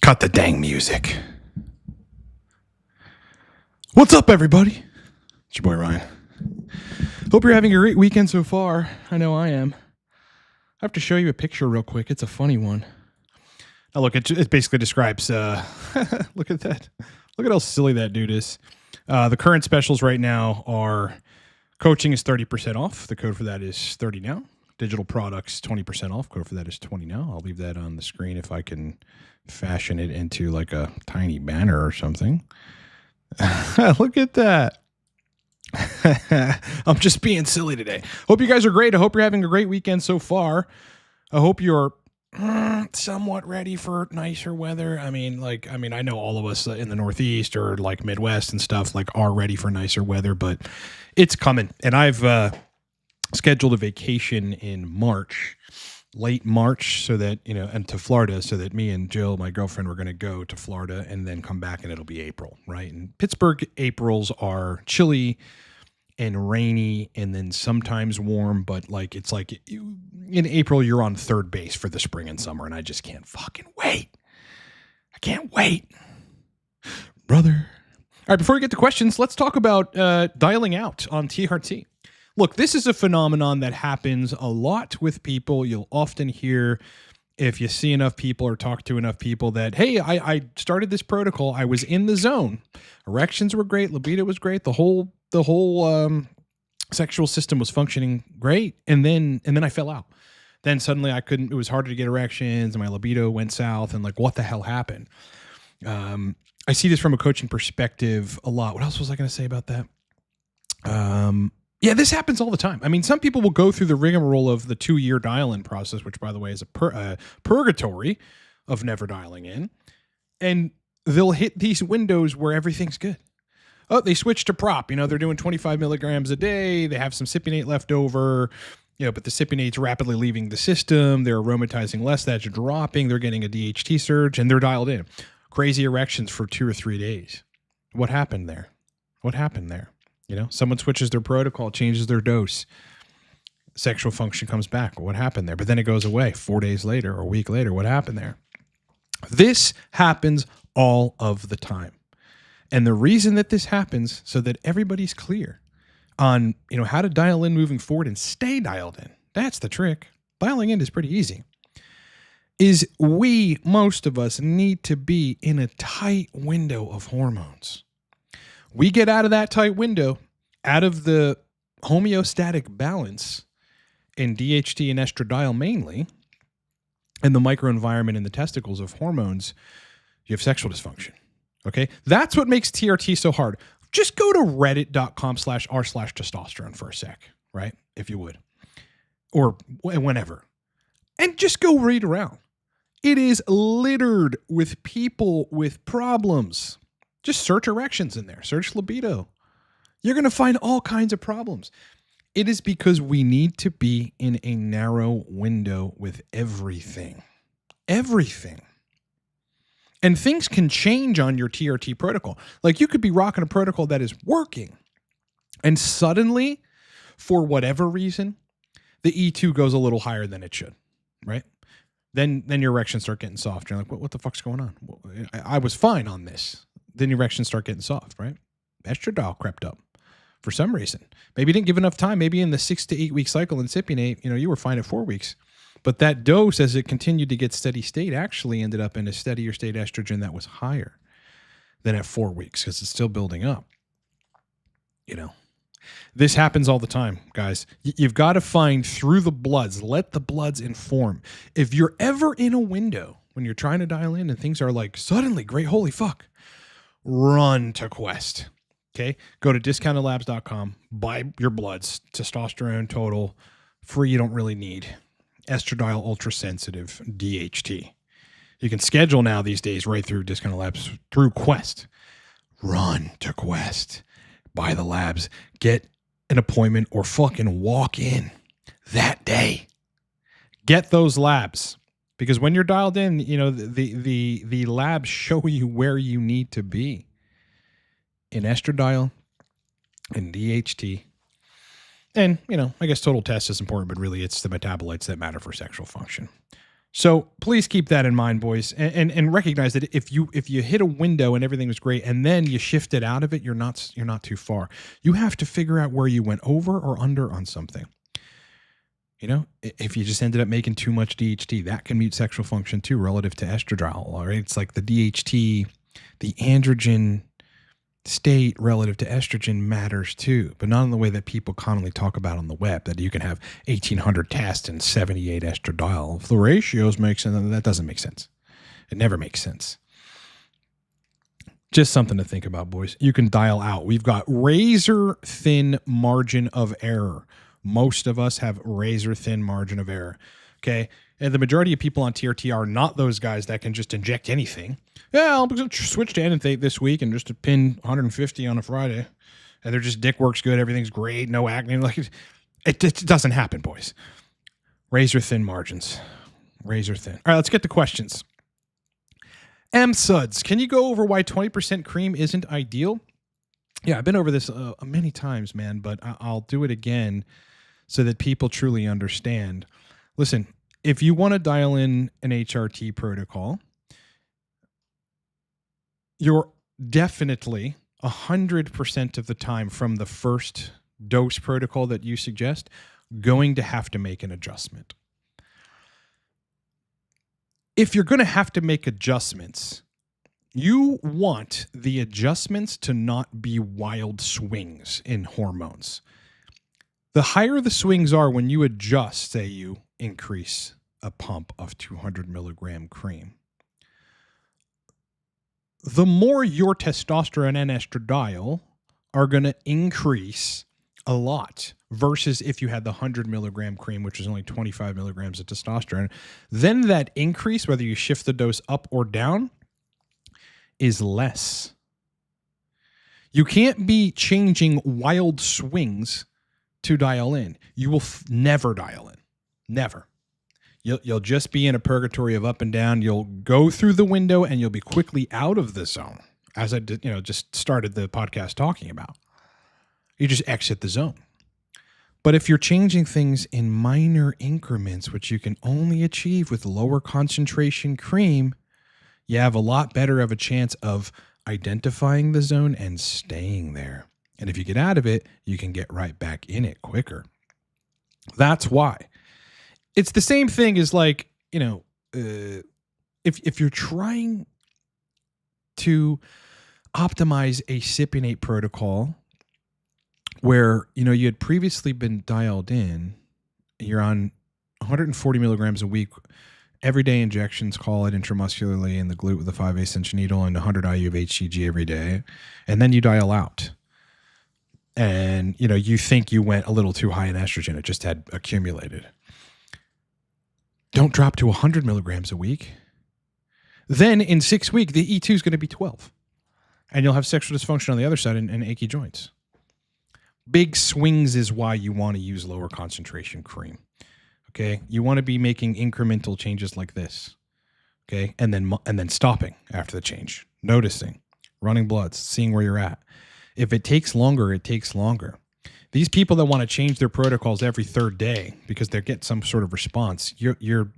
Cut the dang music. What's up, everybody? It's your boy Ryan. Hope you're having a great weekend so far. I know I am. I have to show you a picture real quick. It's a funny one. Now look, it basically describes, look at that. Look at how silly that dude is. The current specials right now are coaching is 30% off. The code for that is 30 now. Digital products, 20% off. Code for that is 20 now. I'll leave that on the screen if I can fashion it into like a tiny banner or something. Look at that. I'm just being silly today. Hope you guys are great. I hope you're having a great weekend so far. I hope you're somewhat ready for nicer weather. I know all of us in the Northeast or like Midwest and stuff like are ready for nicer weather, but it's coming. And I've scheduled a vacation in March, late March, so that, and to Florida, so that me and Jill, my girlfriend, were going to go to Florida and then come back, and it'll be April, right? And Pittsburgh Aprils are chilly and rainy and then sometimes warm, but like it's like in April you're on third base for the spring and summer, and I just can't fucking wait. I can't wait, brother. All right, before we get to questions, let's talk about dialing out on TRT. Look, this is a phenomenon that happens a lot with people. You'll often hear, if you see enough people or talk to enough people, that, hey, I started this protocol. I was in the zone. Erections were great. Libido was great. The whole sexual system was functioning great. And then I fell out. Then suddenly it was harder to get erections and my libido went south, and like, what the hell happened? I see this from a coaching perspective a lot. What else was I going to say about that? Yeah, this happens all the time. I mean, some people will go through the rigmarole of the 2-year dial-in process, which, by the way, is a purgatory of never dialing in. And they'll hit these windows where everything's good. Oh, they switch to prop. They're doing 25 milligrams a day. They have some cypionate left over, but the cypionate's rapidly leaving the system. They're aromatizing less. That's dropping. They're getting a DHT surge, and they're dialed in. Crazy erections for 2 or 3 days. What happened there? Someone switches their protocol, changes their dose. Sexual function comes back. What happened there? But then it goes away 4 days later or a week later. What happened there? This happens all of the time. And the reason that this happens, so that everybody's clear on, how to dial in moving forward and stay dialed in. That's the trick. Dialing in is pretty easy. Is most of us need to be in a tight window of hormones. We get out of that tight window, out of the homeostatic balance in DHT and estradiol mainly, and the microenvironment in the testicles of hormones, you have sexual dysfunction. Okay? That's what makes TRT so hard. Just go to reddit.com/r/testosterone for a sec, right? If you would. Or whenever. And just go read around. It is littered with people with problems. Just search erections in there. Search libido. You're going to find all kinds of problems. It is because we need to be in a narrow window with everything. Everything. And things can change on your TRT protocol. Like, you could be rocking a protocol that is working, and suddenly, for whatever reason, the E2 goes a little higher than it should, right? Then your erections start getting soft. You're like, what the fuck's going on? I was fine on this. Then your erections start getting soft, right? Estradiol crept up for some reason. Maybe you didn't give enough time. Maybe in the 6 to 8 week cycle in cypionate, you were fine at 4 weeks. But that dose, as it continued to get steady state, actually ended up in a steadier state estrogen that was higher than at 4 weeks, because it's still building up. This happens all the time, guys. You've got to find through the bloods. Let the bloods inform. If you're ever in a window when you're trying to dial in and things are like suddenly great, holy fuck, run to Quest. Okay? Go to discountedlabs.com, buy your bloods, testosterone total, free, you don't really need. Estradiol ultra sensitive, DHT. You can schedule now these days right through Discounted Labs, through Quest. Run to Quest. Buy the labs. Get an appointment or fucking walk in that day. Get those labs. Because when you're dialed in, the labs show you where you need to be in estradiol and DHT. And, I guess total test is important, but really it's the metabolites that matter for sexual function. So please keep that in mind, boys, and recognize that if you hit a window and everything was great, and then you shifted out of it, you're not too far. You have to figure out where you went over or under on something. You know, if you just ended up making too much DHT, that can mute sexual function too, relative to estradiol. All right, it's like the DHT, the androgen state relative to estrogen matters too, but not in the way that people commonly talk about on the web, that you can have 1,800 tests and 78 estradiol. If the ratios make sense, that doesn't make sense. It never makes sense. Just something to think about, boys. You can dial out. We've got razor thin margin of error. Most of us have razor thin margin of error. Okay. And the majority of people on TRT are not those guys that can just inject anything. Yeah, I'll switch to Enanthate this week and just pin 150 on a Friday. And they're just, dick works good. Everything's great. No acne. Like it doesn't happen, boys. Razor thin margins. Razor thin. All right, let's get to questions. M-Suds, can you go over why 20% cream isn't ideal? Yeah, I've been over this many times, man, but I'll do it again so that people truly understand. Listen, if you want to dial in an HRT protocol, you're definitely 100% of the time from the first dose protocol that you suggest going to have to make an adjustment. If you're going to have to make adjustments, you want the adjustments to not be wild swings in hormones. The higher the swings are when you adjust, say you increase a pump of 200 milligram cream, the more your testosterone and estradiol are going to increase a lot versus if you had the 100 milligram cream, which is only 25 milligrams of testosterone. Then that increase, whether you shift the dose up or down, is less. You can't be changing wild swings to dial in. You will never dial in. Never. You'll just be in a purgatory of up and down. You'll go through the window and you'll be quickly out of the zone, as I did, just started the podcast talking about. You just exit the zone. But if you're changing things in minor increments, which you can only achieve with lower concentration cream, you have a lot better of a chance of identifying the zone and staying there. And if you get out of it, you can get right back in it quicker. That's why. It's the same thing as like, if you're trying to optimize a cypionate protocol where, you had previously been dialed in, you're on 140 milligrams a week, everyday injections, call it intramuscularly in the glute with a 5/8 inch needle and 100 IU of HCG every day. And then you dial out. And, you think you went a little too high in estrogen. It just had accumulated. Don't drop to 100 milligrams a week. Then in 6 weeks, the E2 is going to be 12. And you'll have sexual dysfunction on the other side and achy joints. Big swings is why you want to use lower concentration cream. Okay? You want to be making incremental changes like this. Okay? And then stopping after the change. Noticing. Running bloods. Seeing where you're at. If it takes longer, it takes longer. These people that want to change their protocols every third day because they get some sort of response, you're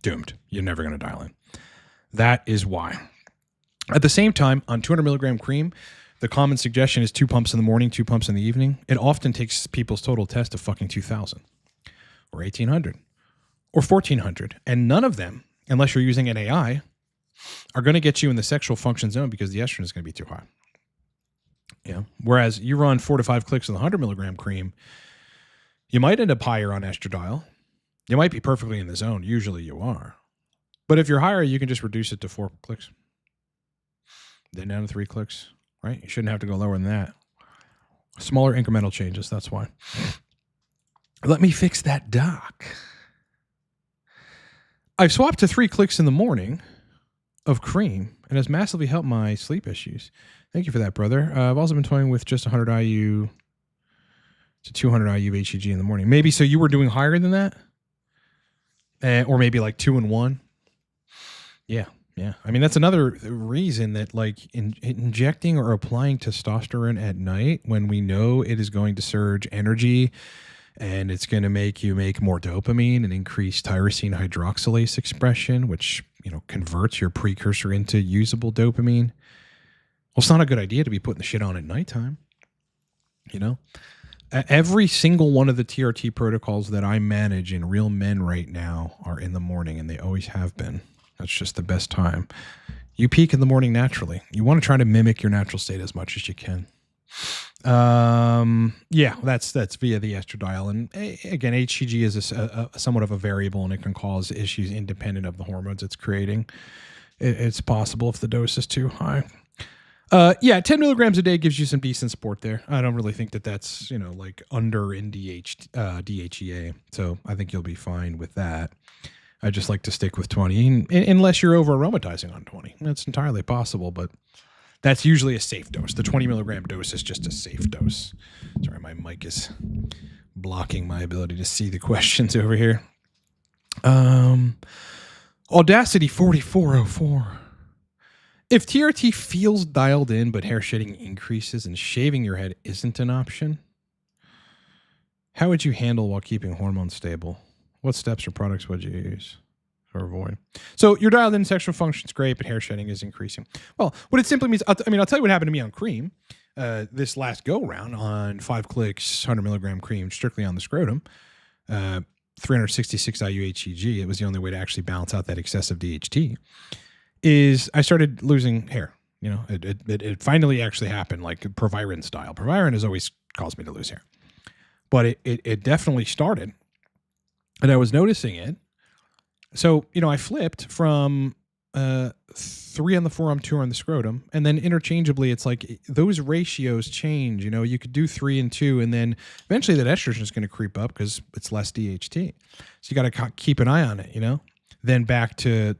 doomed. You're never going to dial in. That is why. At the same time, on 200 milligram cream, the common suggestion is 2 pumps in the morning, 2 pumps in the evening. It often takes people's total test to fucking 2,000 or 1,800 or 1,400. And none of them, unless you're using an AI, are going to get you in the sexual function zone because the estrogen is going to be too high. Whereas you run 4 to 5 clicks with 100 milligram cream, you might end up higher on estradiol. You might be perfectly in the zone. Usually you are. But if you're higher, you can just reduce it to 4 clicks. Then down to 3 clicks, right? You shouldn't have to go lower than that. Smaller incremental changes, that's why. Let me fix that doc. I've swapped to 3 clicks in the morning of cream and has massively helped my sleep issues. Thank you for that, brother. I've also been toying with just 100 IU to 200 IU of HCG in the morning. Maybe so you were doing higher than that? Or maybe like 2 and 1? Yeah. I mean, that's another reason that like injecting or applying testosterone at night when we know it is going to surge energy and it's going to make you make more dopamine and increase tyrosine hydroxylase expression, which, converts your precursor into usable dopamine. Well, it's not a good idea to be putting the shit on at nighttime. Every single one of the TRT protocols that I manage in Real Men right now are in the morning, and they always have been. That's just the best time. You peak in the morning naturally. You want to try to mimic your natural state as much as you can. That's via the estradiol. And again, HCG is a somewhat of a variable, and it can cause issues independent of the hormones it's creating. It's possible if the dose is too high. 10 milligrams a day gives you some decent support there. I don't really think that's, like under in DHEA. So I think you'll be fine with that. I just like to stick with 20 unless you're over aromatizing on 20. That's entirely possible, but that's usually a safe dose. The 20 milligram dose is just a safe dose. Sorry, my mic is blocking my ability to see the questions over here. Audacity 4404. If TRT feels dialed in, but hair shedding increases and shaving your head isn't an option, how would you handle while keeping hormones stable? What steps or products would you use or avoid? So you're dialed in, sexual function's great, but hair shedding is increasing. Well, what it simply means, I'll tell you what happened to me on cream. This last go round on 5 clicks, 100 milligram cream, strictly on the scrotum, 366 IU-HCG. It was the only way to actually balance out that excessive DHT. Is I started losing hair. It finally actually happened, like Proviron style. Proviron has always caused me to lose hair. But it definitely started. And I was noticing it. So, I flipped from 3 on the forearm, 2 on the scrotum. And then interchangeably, it's like those ratios change. You could do 3 and 2. And then eventually that estrogen is going to creep up because it's less DHT. So you got to keep an eye on it, Then back to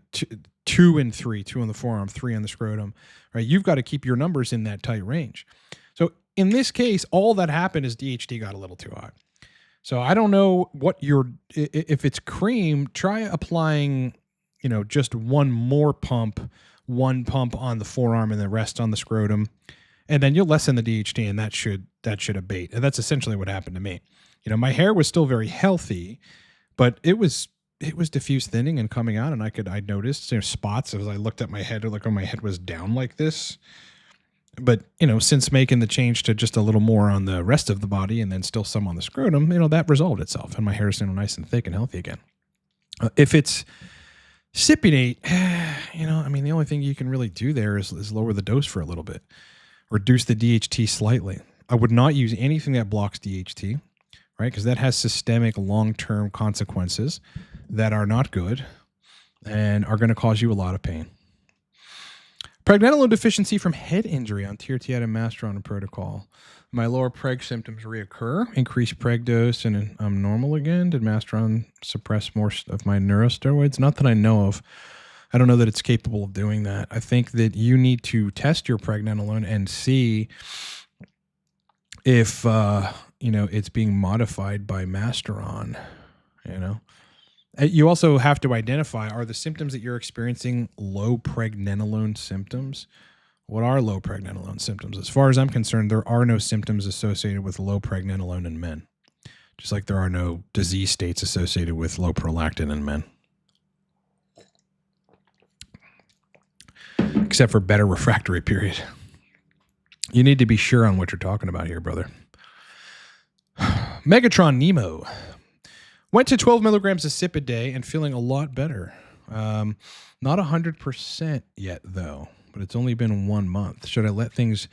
2 and 3, 2 on the forearm, 3 on the scrotum, right? You've got to keep your numbers in that tight range. So in this case, all that happened is DHT got a little too high. So I don't know if it's cream, try applying, just one pump on the forearm and the rest on the scrotum. And then you'll lessen the DHT and that should abate. And that's essentially what happened to me. My hair was still very healthy, but it was diffuse thinning and coming out, and I noticed spots as I looked at my head, like when my head was down like this. But, since making the change to just a little more on the rest of the body and then still some on the scrotum, that resolved itself, and my hair is nice and thick and healthy again. If it's Cypionate, the only thing you can really do there is lower the dose for a little bit, reduce the DHT slightly. I would not use anything that blocks DHT, right? Because that has systemic long-term consequences that are not good and are going to cause you a lot of pain. Pregnenolone deficiency from head injury on TRT and Masteron protocol. My lower preg symptoms reoccur, increased preg dose, and I'm normal again. Did Masteron suppress more of my neurosteroids? Not that I know of. I don't know that it's capable of doing that. I think that you need to test your pregnenolone and see if, it's being modified by Masteron, You also have to identify, are the symptoms that you're experiencing low pregnenolone symptoms? What are low pregnenolone symptoms? As far as I'm concerned, there are no symptoms associated with low pregnenolone in men, just like there are no disease states associated with low prolactin in men, except for better refractory period. You need to be sure on what you're talking about here, brother. Megatron Nemo. Went to 12 milligrams of sip a day and feeling a lot better. Not 100% yet, though, but it's only been 1 month. Should I let things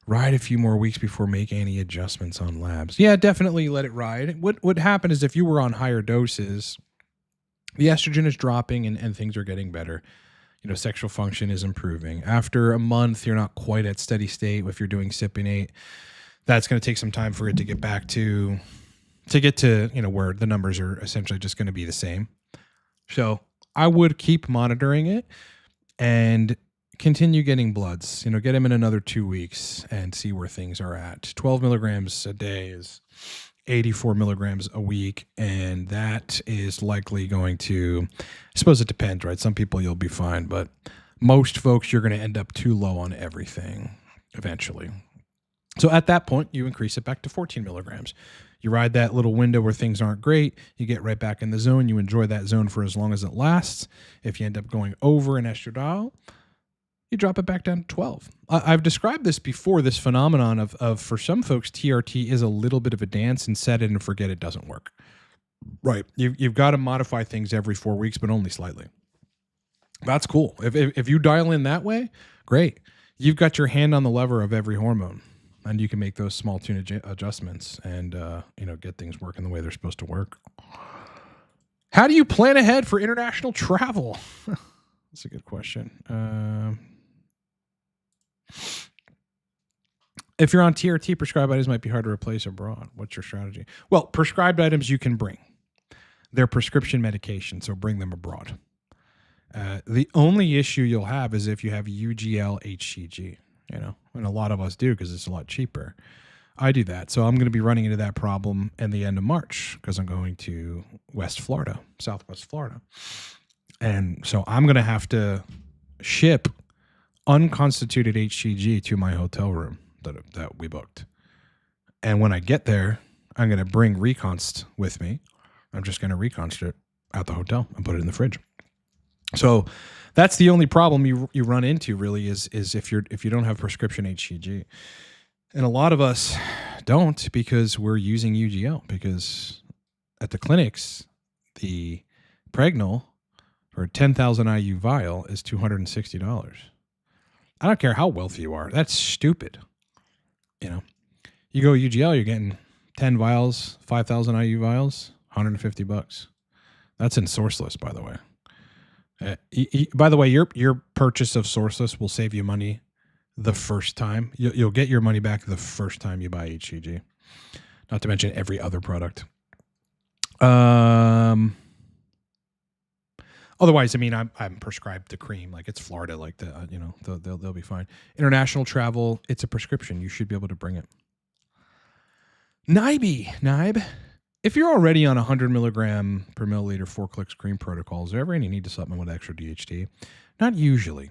ride a few more weeks before making any adjustments on labs? Yeah, definitely let it ride. What would happen is if you were on higher doses, the estrogen is dropping and things are getting better. Sexual function is improving. After a month, you're not quite at steady state if you're doing Cypionate. That's going to take some time for it to get back to get to, where the numbers are essentially just going to be the same. So I would keep monitoring it and continue getting bloods, get them in another 2 weeks and see where things are at. 12 milligrams a day is 84 milligrams a week. And that is likely going to, I suppose it depends, right? Some people you'll be fine, but most folks, you're going to end up too low on everything eventually. So at that point, you increase it back to 14 milligrams. You ride that little window where things aren't great. You get right back in the zone. You enjoy that zone for as long as it lasts. If you end up going over an estradiol, you drop it back down to 12. I've described this before, this phenomenon of for some folks, TRT is a little bit of a dance and set it and forget it doesn't work. Right. You've got to modify things every 4 weeks, but only slightly. That's cool. If you dial in that way, great. You've got your hand on the lever of every hormone, and you can make those small tune adjustments and get things working the way they're supposed to work. How do you plan ahead for international travel? That's a good question. If you're on TRT, prescribed items might be hard to replace abroad. What's your strategy? Well, prescribed items you can bring. They're prescription medication, so bring them abroad. The only issue you'll have is if you have UGL HCG, and a lot of us do because it's a lot cheaper. I do that. So I'm going to be running into that problem in the end of March because I'm going to Southwest Florida. And so I'm going to have to ship unconstituted HCG to my hotel room that we booked. And when I get there, I'm going to bring Reconst with me. I'm just going to Reconst it at the hotel and put it in the fridge. So that's the only problem you run into really is if you don't have prescription HCG. And a lot of us don't because we're using UGL, because at the clinics, the Pregnal for a 10,000 IU vial is $260. I don't care how wealthy you are. That's stupid. You go UGL, you're getting 10 vials, 5,000 IU vials, $150. That's in Sourceless, by the way. By the way, your purchase of Sourceless will save you money the first time. You'll get your money back the first time you buy HCG. Not to mention every other product. Otherwise, I mean, I'm prescribed the cream. Like it's Florida, like they'll be fine. International travel, it's a prescription. You should be able to bring it. Nib, if you're already on 100 milligram per milliliter 4-clicks cream protocol, is there ever any need to supplement with extra DHT? Not usually.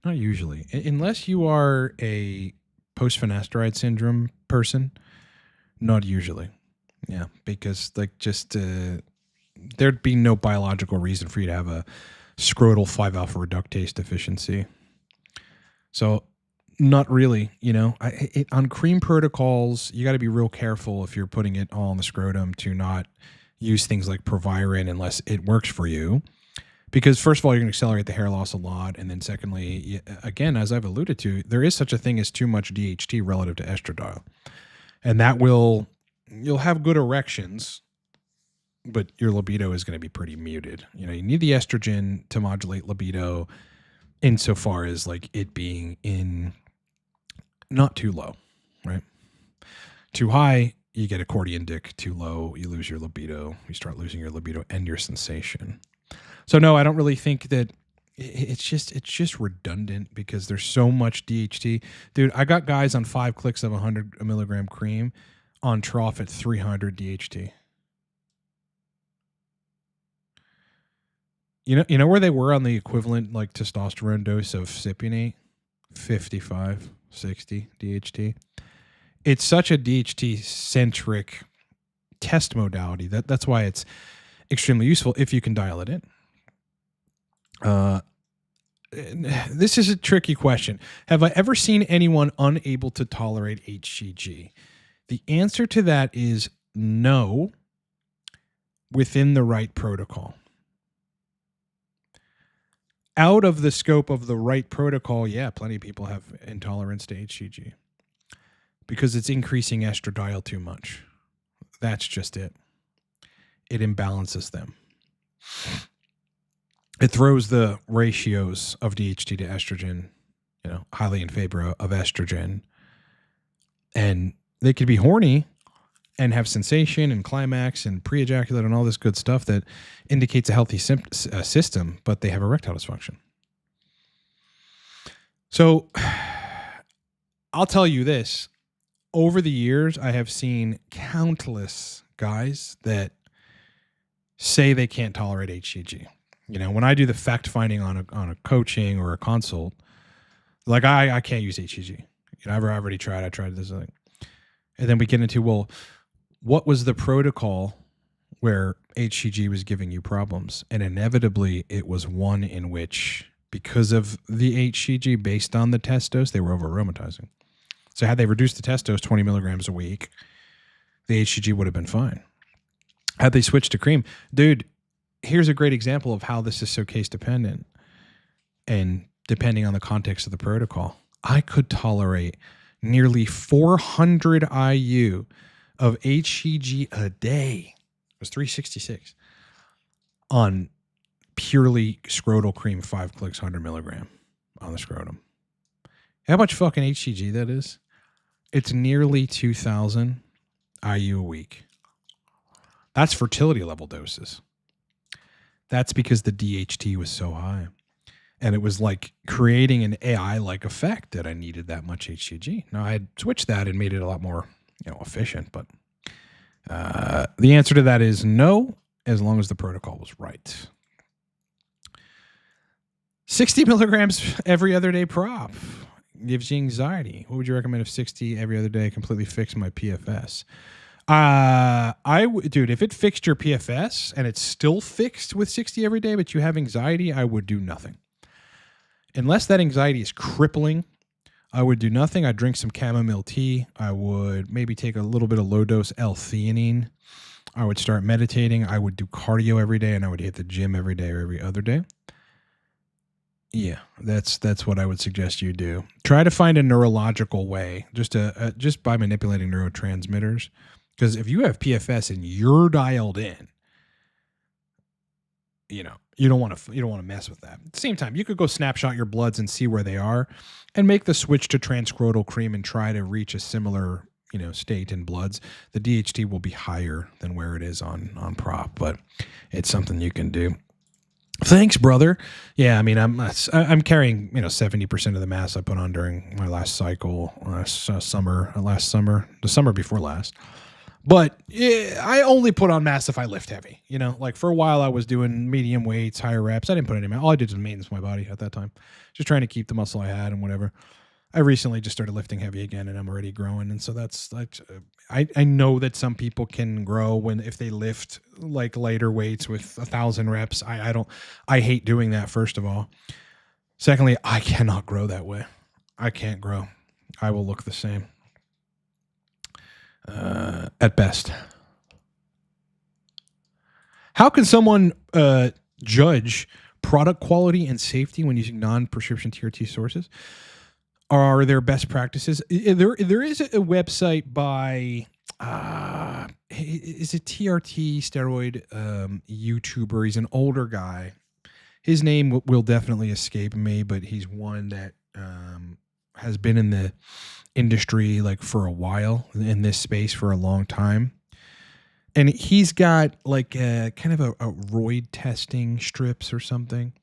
Unless you are a post-finasteride syndrome person, not usually. Yeah, because there'd be no biological reason for you to have a scrotal 5-alpha reductase deficiency. So not really, on cream protocols, you got to be real careful if you're putting it all in the scrotum to not use things like Proviron unless it works for you. Because first of all, you're going to accelerate the hair loss a lot. And then secondly, again, as I've alluded to, there is such a thing as too much DHT relative to estradiol. And you'll have good erections, but your libido is going to be pretty muted. You need the estrogen to modulate libido insofar as like it being in not too low, right? Too high, you get accordion dick. Too low, you lose your libido. You start losing your libido and your sensation. So no, I don't really think that it's just redundant because there's so much DHT. Dude, I got guys on 5 clicks of 100 milligram cream on trough at 300 DHT. You know where they were on the equivalent like testosterone dose of Cypionate? 55, 60 DHT. It's such a DHT-centric test modality that's why it's extremely useful if you can dial it in. This is a tricky question. Have I ever seen anyone unable to tolerate HCG? The answer to that is no, within the right protocol. Out of the scope of the right protocol, yeah, plenty of people have intolerance to HCG because it's increasing estradiol too much. That's just it. It imbalances them. It throws the ratios of DHT to estrogen, highly in favor of estrogen. And they could be horny and have sensation and climax and pre-ejaculate and all this good stuff that indicates a healthy system, but they have erectile dysfunction. So I'll tell you this. Over the years, I have seen countless guys that say they can't tolerate HCG. When I do the fact-finding on a coaching or a consult, like I can't use HCG. I've already tried. I tried this thing. And then we get into, well, what was the protocol where HCG was giving you problems? And inevitably, it was one in which, because of the HCG based on the testos, they were over aromatizing. So had they reduced the testos 20 milligrams a week, the HCG would have been fine. Had they switched to cream, dude, here's a great example of how this is so case dependent and depending on the context of the protocol. I could tolerate nearly 400 IU of HCG a day. It was 366 on purely scrotal cream, 5 clicks, 100 milligram on the scrotum. How much fucking HCG that is? It's nearly 2,000 IU a week. That's fertility level doses. That's because the DHT was so high. And it was like creating an AI-like effect that I needed that much HCG. Now, I had switched that and made it a lot more, efficient. But the answer to that is no, as long as the protocol was right. 60 milligrams every other day prop gives you anxiety. What would you recommend if 60 every other day completely fixed my PFS? Dude, if it fixed your PFS and it's still fixed with 60 every day, but you have anxiety, I would do nothing. Unless that anxiety is crippling, I would do nothing. I'd drink some chamomile tea. I would maybe take a little bit of low-dose L-theanine. I would start meditating. I would do cardio every day, and I would hit the gym every day or every other day. Yeah, that's what I would suggest you do. Try to find a neurological way, just by manipulating neurotransmitters. Because if you have PFS and you're dialed in, you don't want to mess with that. At the same time, you could go snapshot your bloods and see where they are, and make the switch to transcrotal cream and try to reach a similar state in bloods. The DHT will be higher than where it is on prop, but it's something you can do. Thanks, brother. Yeah, I mean, I'm carrying 70% of the mass I put on during my last cycle last summer, the summer before last. But I only put on mass if I lift heavy. Like for a while I was doing medium weights, higher reps. I didn't put any mass. All I did was maintenance my body at that time, just trying to keep the muscle I had and whatever. I recently just started lifting heavy again, and I'm already growing, and so that's like I know that some people can grow if they lift like lighter weights with 1,000 reps. I hate doing that, first of all. Secondly, I cannot grow that way. I can't grow. I will look the same at best. How can someone judge product quality and safety when using non-prescription TRT sources? Are there best practices? There is a website by is it TRT steroid YouTuber. He's an older guy. His name will definitely escape me, but he's one that has been in the industry like for a while, in this space for a long time. And he's got like a kind of a roid testing strips or something.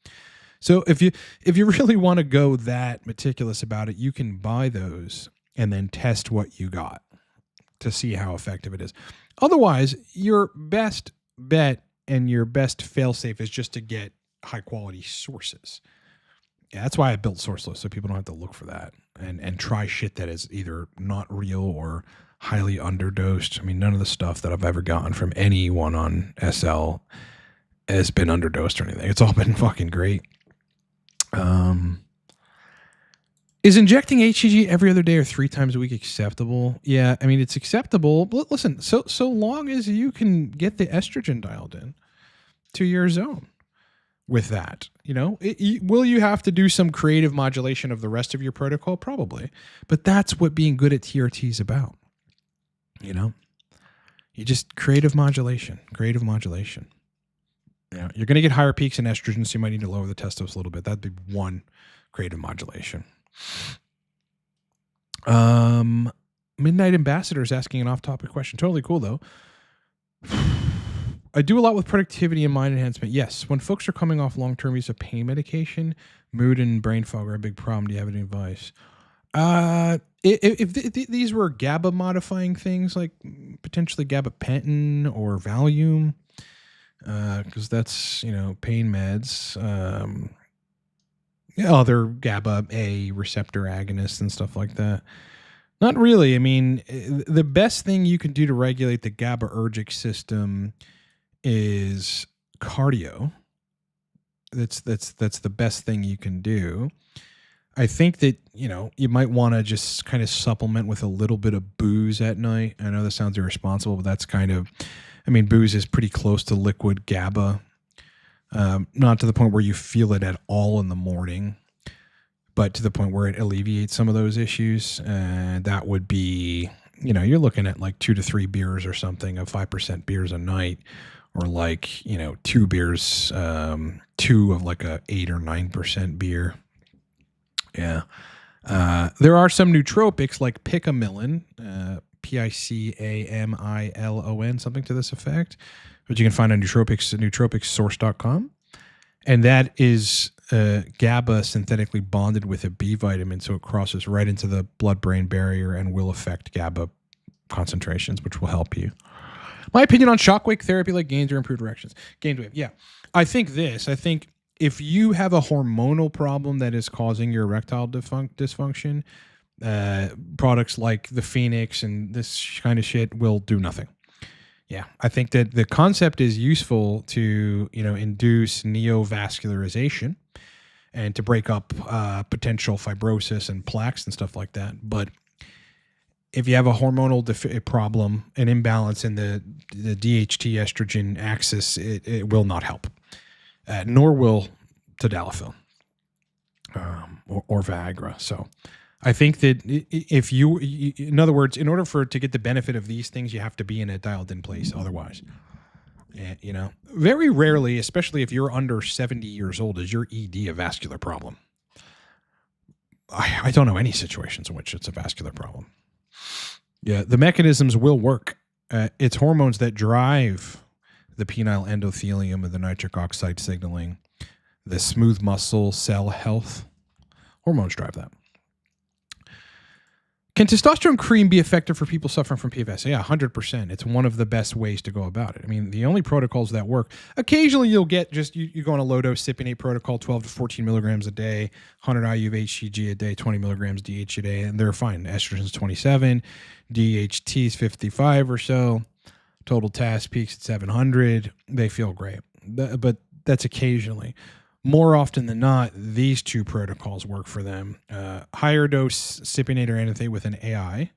So if you really want to go that meticulous about it, you can buy those and then test what you got to see how effective it is. Otherwise, your best bet and your best fail-safe is just to get high-quality sources. Yeah, that's why I built Sourceless, so people don't have to look for that and try shit that is either not real or highly underdosed. I mean, none of the stuff that I've ever gotten from anyone on SL has been underdosed or anything. It's all been fucking great. Is injecting HCG every other day or 3 times a week acceptable? Yeah, I mean, it's acceptable. But listen, so long as you can get the estrogen dialed in to your zone with that, will you have to do some creative modulation of the rest of your protocol? Probably. But that's what being good at TRT is about. You just creative modulation. You're going to get higher peaks in estrogen, so you might need to lower the testos a little bit. That'd be one creative modulation. Midnight Ambassador is asking an off-topic question. Totally cool, though. I do a lot with productivity and mind enhancement. Yes, when folks are coming off long-term use of pain mood and brain fog are a big problem. Do you have any advice? If these were GABA modifying things, like potentially gabapentin or Valium, because that's, pain meds, other GABA A receptor agonists and stuff like that. Not really. I mean, the best thing you can do to regulate the GABAergic system is cardio. That's the best thing you can do. I think that, you might want to just kind of supplement with a little bit of booze at night. I know that sounds irresponsible, but that's booze is pretty close to liquid GABA. Not to the point where you feel it at all in the morning, but to the point where it alleviates some of those issues. That would be, you're looking at like 2 to 3 beers or something of 5% beers a night, or like, 2 beers, 2 of like a 8 or 9% beer. Yeah. There are some nootropics like Picamilon, Picamilon, something to this effect, which you can find on nootropicssource.com. And that is GABA synthetically bonded with a B vitamin, so it crosses right into the blood-brain barrier and will affect GABA concentrations, which will help you. My opinion on shockwave therapy, like gains or improved erections. Gained wave, yeah. I think if you have a hormonal problem that is causing your erectile dysfunction, products like the Phoenix and this kind of shit will do nothing. Yeah, I think that the concept is useful to, induce neovascularization and to break up potential fibrosis and plaques and stuff like that. But if you have a hormonal problem, an imbalance in the DHT estrogen axis, it will not help, nor will tadalafil or Viagra. So I think that if in other words, in order to get the benefit of these things, you have to be in a dialed in place. Otherwise, very rarely, especially if you're under 70 years old, is your ED a vascular problem. I don't know any situations in which it's a vascular problem. Yeah, the mechanisms will work. It's hormones that drive the penile endothelium and the nitric oxide signaling, the smooth muscle cell health. Hormones drive that. Can testosterone cream be effective for people suffering from PFS? Yeah, 100%. It's one of the best ways to go about it. I mean, the only protocols that work, occasionally you'll get you go on a low-dose cypionate protocol, 12 to 14 milligrams a day, 100 IU of HCG a day, 20 milligrams DH a day, and they're fine. Estrogen's 27, DHT's 55 or so, total TAS peaks at 700. They feel great. But that's occasionally. More often than not, these two protocols work for them. Higher dose cypionate or anethate with an AI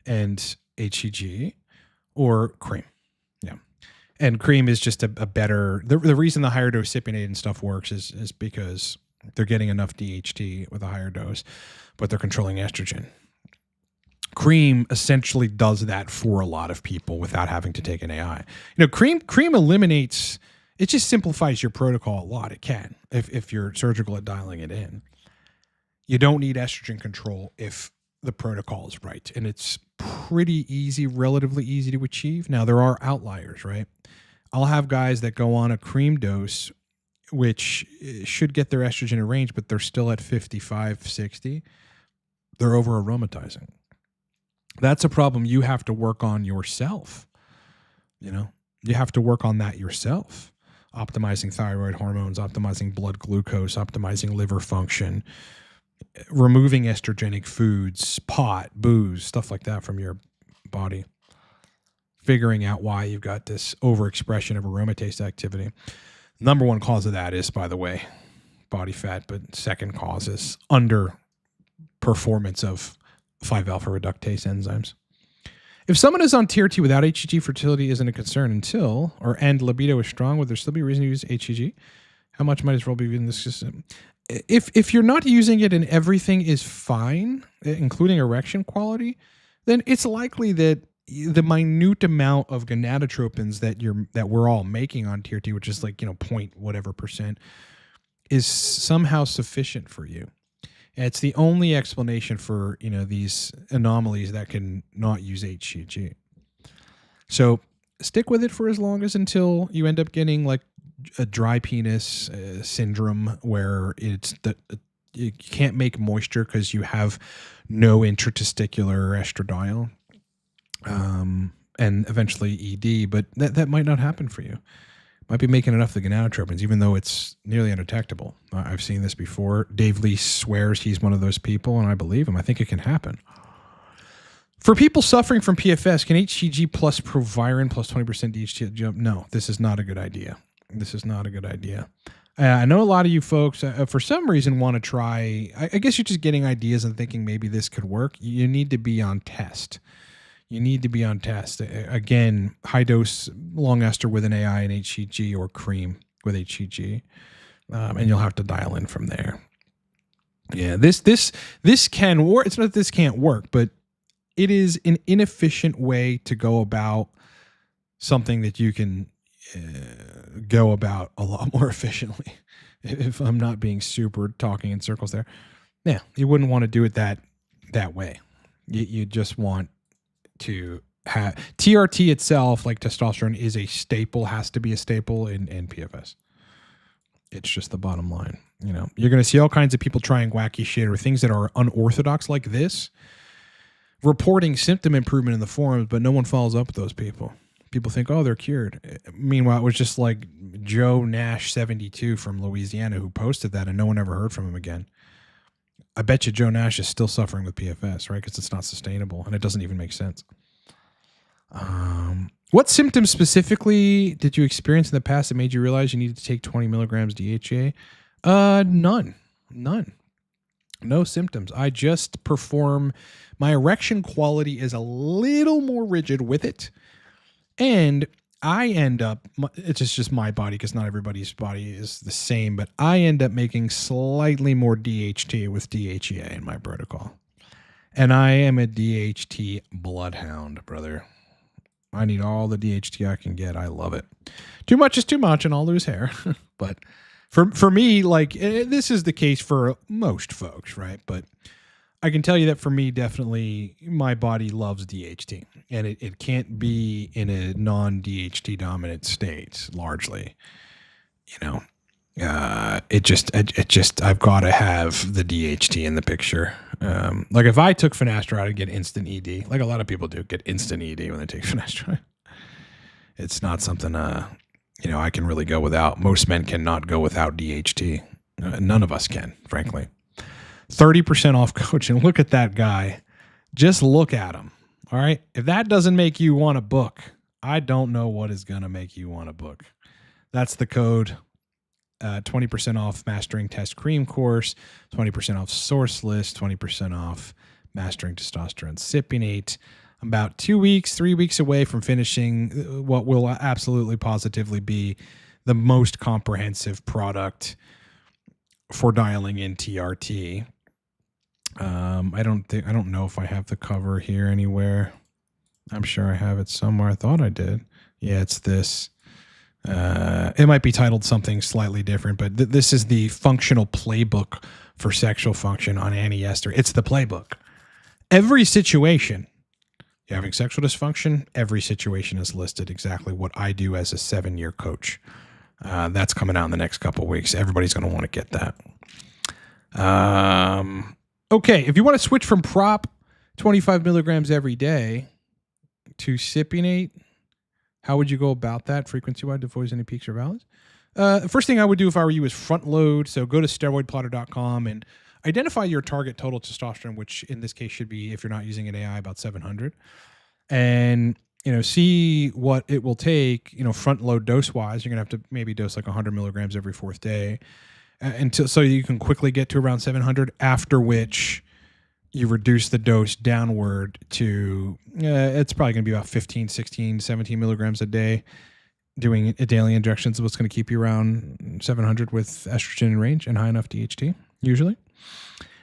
and HCG, or cream. Yeah. And cream is just a better... The reason the higher dose cypionate and stuff works is because they're getting enough DHT with a higher dose, but they're controlling estrogen. Cream essentially does that for a lot of people without having to take an AI. Cream eliminates... It just simplifies your protocol a lot. It can, if you're surgical at dialing it in. You don't need estrogen control if the protocol is right. And it's pretty easy, relatively easy to achieve. Now, there are outliers, right? I'll have guys that go on a cream dose, which should get their estrogen in range, but they're still at 55, 60. They're over aromatizing. That's a problem you have to work on yourself. You have to work on that yourself. Optimizing thyroid hormones, optimizing blood glucose, optimizing liver function, removing estrogenic foods, pot, booze, stuff like that from your body. Figuring out why you've got this overexpression of aromatase activity. Number one cause of that is, by the way, body fat, but second cause is underperformance of 5-alpha reductase enzymes. If someone is on TRT without HCG, fertility isn't a concern and libido is strong, would there still be a reason to use HCG? How much might as well be in this system? If you're not using it and everything is fine, including erection quality, then it's likely that the minute amount of gonadotropins that we're all making on TRT, which is like, point whatever percent, is somehow sufficient for you. It's the only explanation for, these anomalies that can not use HCG. So stick with it for as long as until you end up getting like a dry penis syndrome where you can't make moisture because you have no intratesticular estradiol, and eventually ED, but that might not happen for you. Might be making enough of the gonadotropins, even though it's nearly undetectable. I've seen this before. Dave Lee swears he's one of those people, and I believe him. I think it can happen. For people suffering from PFS, can HCG plus Proviron plus 20% DHT jump? No, this is not a good idea. This is not a good idea. I know a lot of you folks, for some reason, want to try. I guess you're just getting ideas and thinking maybe this could work. You need to be on test. You need to be on test. Again, high dose long ester with an AI and HCG, or cream with HCG, and you'll have to dial in from there. Yeah, this can work. It's not that this can't work, but it is an inefficient way to go about something that you can go about a lot more efficiently. If I'm not being super talking in circles there. Yeah, you wouldn't want to do it that way. You just want to have TRT itself, like testosterone, is a staple, has to be a staple in PFS. It's just the bottom line. You know, you're going to see all kinds of people trying wacky shit or things that are unorthodox like this, reporting symptom improvement in the forums, but no one follows up with those people. People think, oh, they're cured. Meanwhile, it was just like Joe Nash 72 from Louisiana who posted that, and no one ever heard from him again. I bet you Joe Nash is still suffering with PFS, right? Because it's not sustainable, and it doesn't even make sense. What symptoms specifically did you experience in the past that made you realize you needed to take 20 milligrams DHA? None. No symptoms. I just perform. My erection quality is a little more rigid with it. And I end up, it's just my body, because not everybody's body is the same, but I end up making slightly more DHT with DHEA in my protocol. And I am a DHT bloodhound, brother. I need all the DHT I can get. I love it. Too much is too much, and I'll lose hair. But for me, like, this is the case for most folks, right? But I can tell you that for me, definitely, my body loves DHT, and it can't be in a non-DHT dominant state, largely. You know, it just I've got to have the DHT in the picture. Like if I took finasteride, I'd get instant ED. Like a lot of people do, get instant ED when they take finasteride. It's not something you know, I can really go without. Most men cannot go without DHT. None of us can, frankly. 30% off coaching. Look at that guy. Just look at him. All right. If that doesn't make you want to book, I don't know what is going to make you want to book. That's the code. 20% off Mastering Test Cream course, 20% off Source List, 20% off Mastering Testosterone Cypionate. About 3 weeks away from finishing what will absolutely positively be the most comprehensive product for dialing in TRT. I don't know if I have the cover here anywhere. I'm sure I have it somewhere. I thought I did. Yeah, it's this. It might be titled something slightly different, but this is the functional playbook for sexual function on anti-ester. It's the playbook. Every situation, you're having sexual dysfunction, every situation is listed exactly what I do as a 7-year coach. That's coming out in the next couple of weeks. Everybody's going to want to get that. Okay, if you want to switch from prop 25 milligrams every day to cypionate, how would you go about that frequency-wise to avoid any peaks or valleys? The first thing I would do if I were you is front load. So go to steroidplotter.com and identify your target total testosterone, which in this case should be, if you're not using an AI, about 700. And, you know, see what it will take, you know, front load dose-wise. You're going to have to maybe dose like 100 milligrams every 4th day so you can quickly get to around 700, after which you reduce the dose downward to, it's probably going to be about 15, 16, 17 milligrams a day. Doing daily injections is what's going to keep you around 700 with estrogen in range and high enough DHT, usually.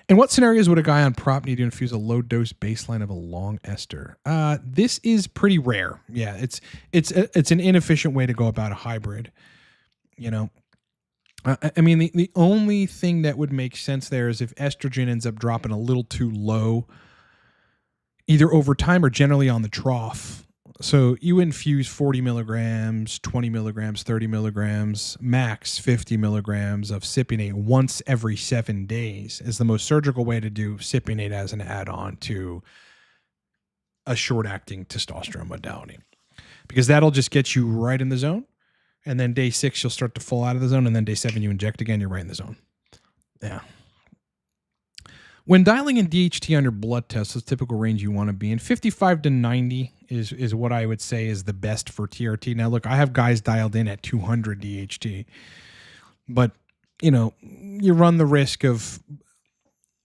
In what scenarios would a guy on prop need to infuse a low dose baseline of a long ester? This is pretty rare. Yeah, it's an inefficient way to go about a hybrid. You know, I mean, the only thing that would make sense there is if estrogen ends up dropping a little too low, either over time or generally on the trough. So you infuse 40 milligrams, 20 milligrams, 30 milligrams, max 50 milligrams of cypionate once every 7 days is the most surgical way to do cypionate as an add-on to a short-acting testosterone modality. Because that'll just get you right in the zone. And then day 6, you'll start to fall out of the zone. And then day 7, you inject again, you're right in the zone. Yeah. When dialing in DHT on your blood test, the typical range you want to be in, 55 to 90 is what I would say is the best for TRT. Now, look, I have guys dialed in at 200 DHT, but you run the risk of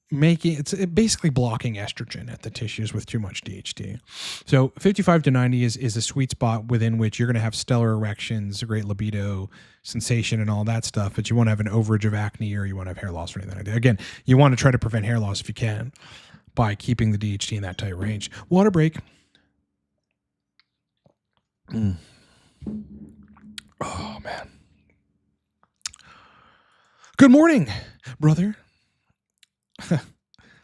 it's basically blocking estrogen at the tissues with too much DHT. So 55 to 90 is a sweet spot within which you're going to have stellar erections, a great libido, sensation, and all that stuff. But you want to have an overage of acne, or you want to have hair loss or anything like that. Again, you want to try to prevent hair loss if you can by keeping the DHT in that tight range. Water break. Oh, man. Good morning, brother.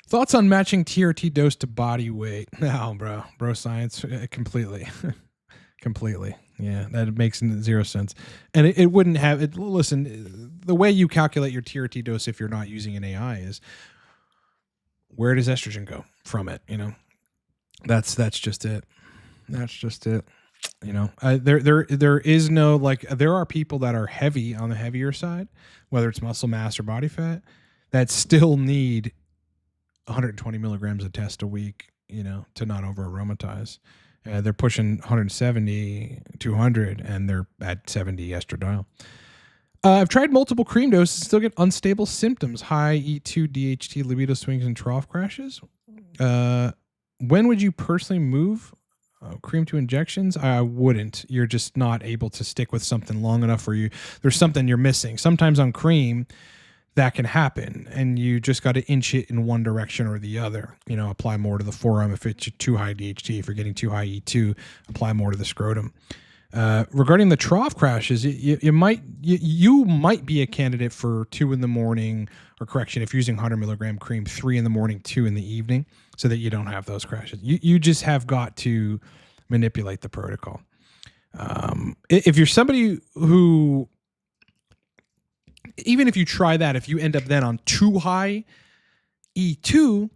Thoughts on matching TRT dose to body weight? No, bro science, completely. Yeah, that makes zero sense. And it wouldn't have it. Listen, the way you calculate your TRT dose, if you're not using an AI, is where does estrogen go from it? That's just it. That's just it. There is no, like, there are people that are heavy on the heavier side, whether it's muscle mass or body fat, that still need 120 milligrams of test a week, to not over aromatize. They're pushing 170, 200, and they're at 70 estradiol. I've tried multiple cream doses and still get unstable symptoms, high E2, DHT, libido swings, and trough crashes. When would you personally move cream to injections? I wouldn't. You're just not able to stick with something long enough for you. There's something you're missing. Sometimes on cream, that can happen, and you just got to inch it in one direction or the other. Apply more to the forearm if it's too high DHT. If you're getting too high E2, apply more to the scrotum. Regarding the trough crashes, you might be a candidate for 2 in the morning, or correction, if you're using 100 milligram cream, 3 in the morning, 2 in the evening, so that you don't have those crashes. You just have got to manipulate the protocol. If you're somebody who, even if you try that, if you end up then on too high E2,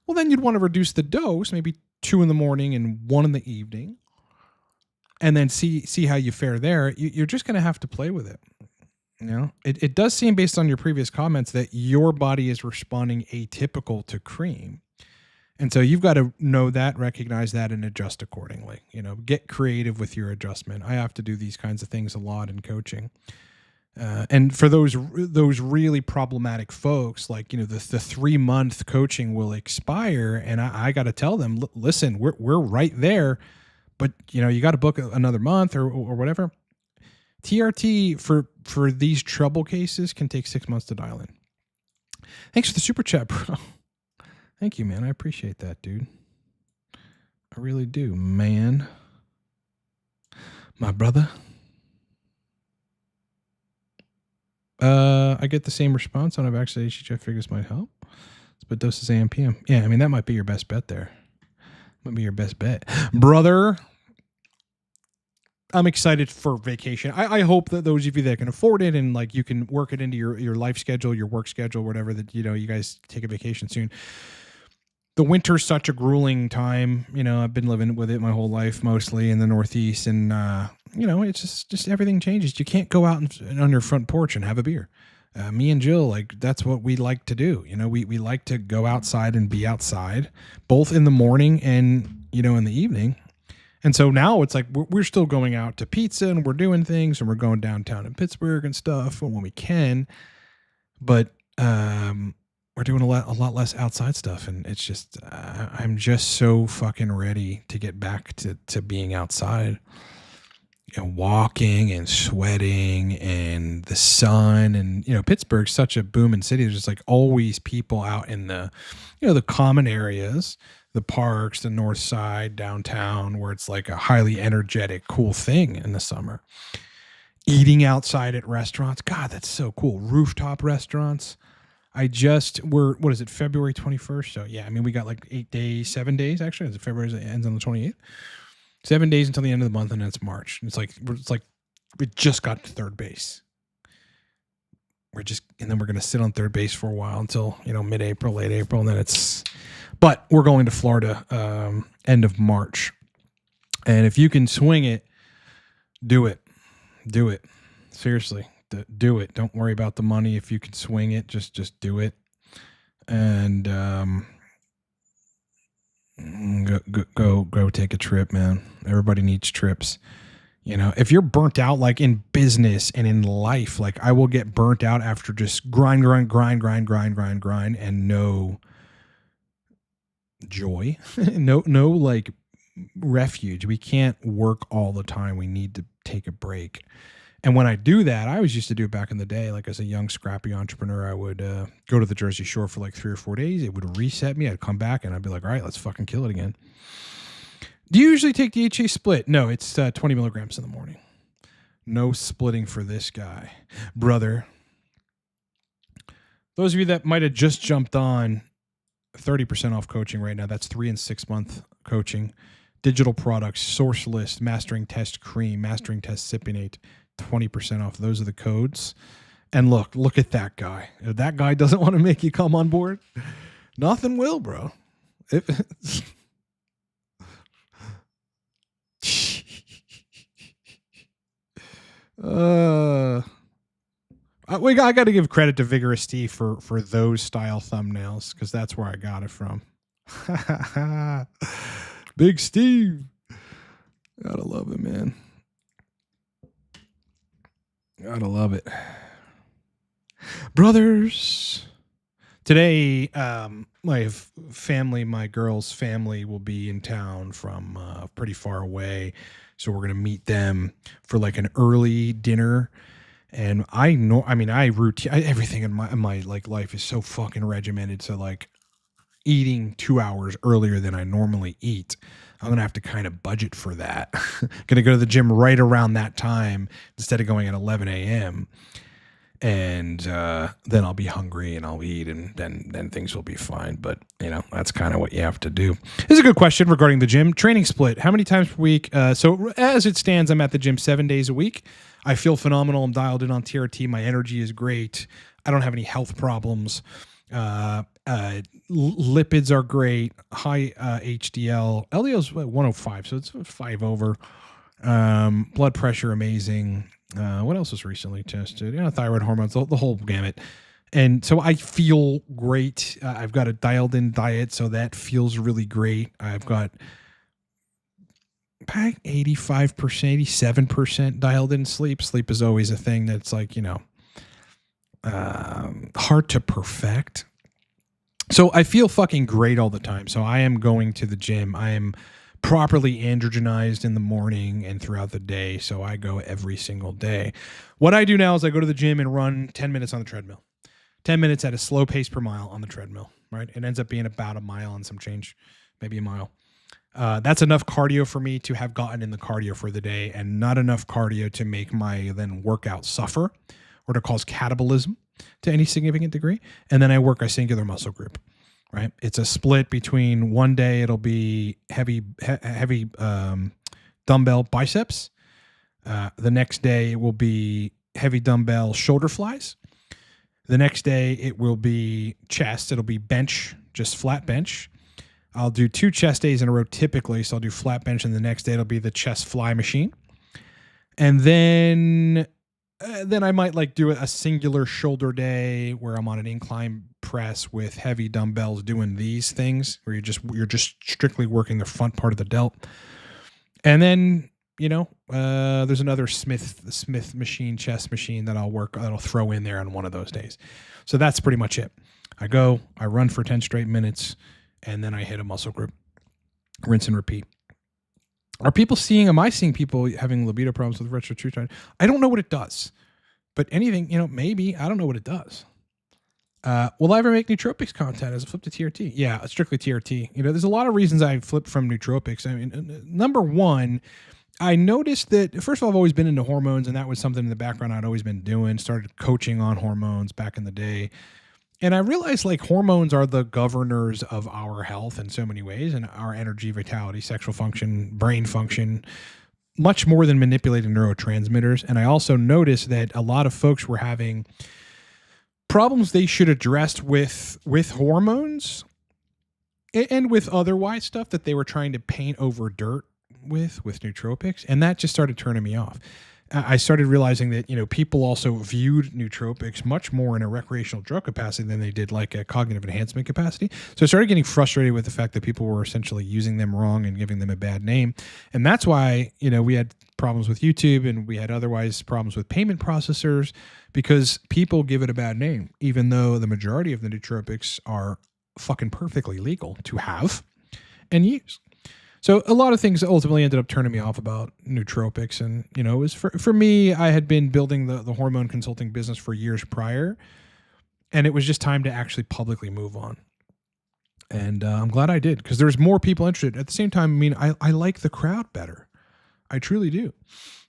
well, then you'd want to reduce the dose, maybe 2 in the morning and 1 in the evening, and then see how you fare there. You're just going to have to play with it. It does seem, based on your previous comments, that your body is responding atypical to cream. And so you've got to know that, recognize that, and adjust accordingly. Get creative with your adjustment. I have to do these kinds of things a lot in coaching. And for those really problematic folks, like, the 3-month coaching will expire, and I got to tell them, listen, we're right there, but you got to book another month or whatever. TRT for these trouble cases can take 6 months to dial in. Thanks for the super chat, bro. Thank you, man. I appreciate that, dude. I really do, man. My brother. I get the same response on a vaccination. I figure this might help. But doses AM PM. Yeah, I mean, that might be your best bet there. Might be your best bet. Brother, I'm excited for vacation. I hope that those of you that can afford it, and like you can work it into your life schedule, your work schedule, whatever, that you guys take a vacation soon. The winter's such a grueling time. I've been living with it my whole life, mostly in the Northeast, and it's just everything changes. You can't go out and on your front porch and have a beer. Me and Jill, like, that's what we like to do. We like to go outside and be outside, both in the morning and in the evening. And so now it's like we're still going out to pizza, and we're doing things, and we're going downtown in Pittsburgh and stuff when we can. But we're doing a lot less outside stuff, and it's just I'm just so fucking ready to get back to being outside, walking and sweating and the sun. And Pittsburgh's such a booming city. There's just like always people out in the the common areas, the parks, the north side, downtown, where it's like a highly energetic, cool thing in the summer. Eating outside at restaurants, God, that's so cool. Rooftop restaurants. What is it, February 21st? So yeah, I mean, we got like 8 days, 7 days actually. It's February, it ends on the 28th. 7 days until the end of the month, and then it's March. It's like we just got to third base. And then we're gonna sit on third base for a while until mid-April, late April, and then but we're going to Florida end of March. And if you can swing it, do it. Seriously. Do it. Don't worry about the money. If you can swing it, just do it. And go take a trip, man. Everybody needs trips. You know, if you're burnt out, like in business and in life, like I will get burnt out after just grind, and no joy, no like refuge. We can't work all the time. We need to take a break. And when I do that, I always used to do it back in the day, like as a young, scrappy entrepreneur, I would go to the Jersey Shore for like 3 or 4 days. It would reset me. I'd come back and I'd be like, all right, let's fucking kill it again. Do you usually take DHA split? No, it's 20 milligrams in the morning. No splitting for this guy. Brother. Those of you that might have just jumped on, 30% off coaching right now. That's 3 and 6 month coaching. Digital products, source list, mastering test cream, mastering test Cypionate, 20% off. Those are the codes. And look at that guy. If that guy doesn't want to make you come on board, nothing will, bro. I got to give credit to Vigorous Steve for those style thumbnails, because that's where I got it from. Big Steve. Gotta love it, man. Gotta love it. Brothers. Today, my family, my girl's family will be in town from pretty far away. So we're going to meet them for like an early dinner. And everything in my like life is so fucking regimented. So like eating 2 hours earlier than I normally eat, I'm going to have to kind of budget for that. Going to go to the gym right around that time instead of going at 11 a.m. And then I'll be hungry and I'll eat, and then things will be fine. But, you know, that's kind of what you have to do. This is a good question regarding the gym. Training split. How many times per week? So as it stands, I'm at the gym 7 days a week. I feel phenomenal. I'm dialed in on TRT. My energy is great. I don't have any health problems. Lipids are great. High HDL. LDL is 105, so it's 5 over. Blood pressure, amazing. What else was recently tested? Thyroid hormones, the whole gamut. And so I feel great. I've got a dialed in diet, so that feels really great. I've got 85%, 87% dialed in sleep. Sleep is always a thing that's like, hard to perfect. So I feel fucking great all the time. So I am going to the gym. I am properly androgenized in the morning and throughout the day. So I go every single day. What I do now is I go to the gym and run 10 minutes on the treadmill. 10 minutes at a slow pace per mile on the treadmill, right? It ends up being about a mile and some change, maybe a mile. That's enough cardio for me to have gotten in the cardio for the day, and not enough cardio to make my then workout suffer or to cause catabolism to any significant degree. And then I work a singular muscle group, right? It's a split between one day it'll be heavy dumbbell biceps. The next day it will be heavy dumbbell shoulder flies. The next day it will be chest. It'll be bench, just flat bench. I'll do 2 chest days in a row typically. So I'll do flat bench, and the next day it'll be the chest fly machine. And then I might like do a singular shoulder day where I'm on an incline press with heavy dumbbells doing these things where you're just strictly working the front part of the delt. And then, there's another Smith machine, chest machine that'll throw in there on one of those days. So that's pretty much it. I go, I run for 10 straight minutes, and then I hit a muscle group, rinse and repeat. Am I seeing people having libido problems with retrotrutide? I don't know what it does, but anything, maybe. I don't know what it does. Will I ever make nootropics content as a flip to TRT? Yeah, strictly TRT. There's a lot of reasons I flipped from nootropics. I mean, number one, I noticed that, first of all, I've always been into hormones, and that was something in the background I'd always been doing. Started coaching on hormones back in the day. And I realized like hormones are the governors of our health in so many ways, and our energy, vitality, sexual function, brain function, much more than manipulating neurotransmitters. And I also noticed that a lot of folks were having problems they should address with hormones and with otherwise stuff that they were trying to paint over dirt with nootropics. And that just started turning me off. I started realizing that, people also viewed nootropics much more in a recreational drug capacity than they did like a cognitive enhancement capacity. So I started getting frustrated with the fact that people were essentially using them wrong and giving them a bad name. And that's why, we had problems with YouTube and we had otherwise problems with payment processors because people give it a bad name, even though the majority of the nootropics are fucking perfectly legal to have and use. So a lot of things ultimately ended up turning me off about nootropics. And, it was for me, I had been building the hormone consulting business for years prior, and it was just time to actually publicly move on. And I'm glad I did because there's more people interested. At the same time, I like the crowd better. I truly do.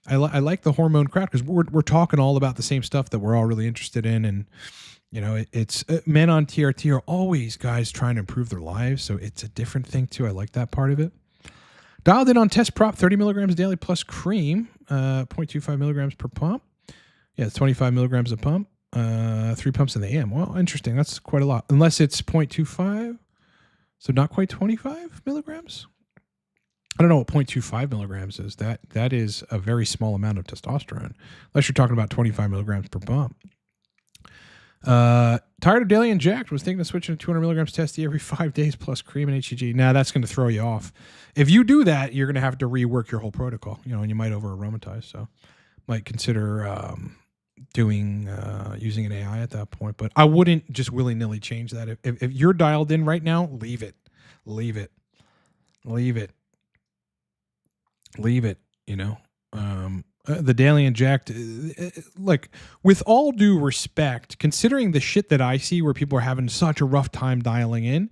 I like the hormone crowd because we're talking all about the same stuff that we're all really interested in. And, it's men on TRT are always guys trying to improve their lives. So it's a different thing too. I like that part of it. Dialed in on test prop, 30 milligrams daily plus cream, 0.25 milligrams per pump. Yeah, it's 25 milligrams a pump, 3 pumps in the AM. Well, interesting. That's quite a lot. Unless it's 0.25, so not quite 25 milligrams. I don't know what 0.25 milligrams is. That is a very small amount of testosterone, unless you're talking about 25 milligrams per pump. Tired of daily inject, was thinking of switching to 200 milligrams Testy every 5 days plus cream and HCG. Now that's going to throw you off. If you do that, you're going to have to rework your whole protocol, and you might over aromatize. So might consider, using an AI at that point, but I wouldn't just willy nilly change that. If you're dialed in right now, leave it. The daily inject, like with all due respect, considering the shit that I see where people are having such a rough time dialing in,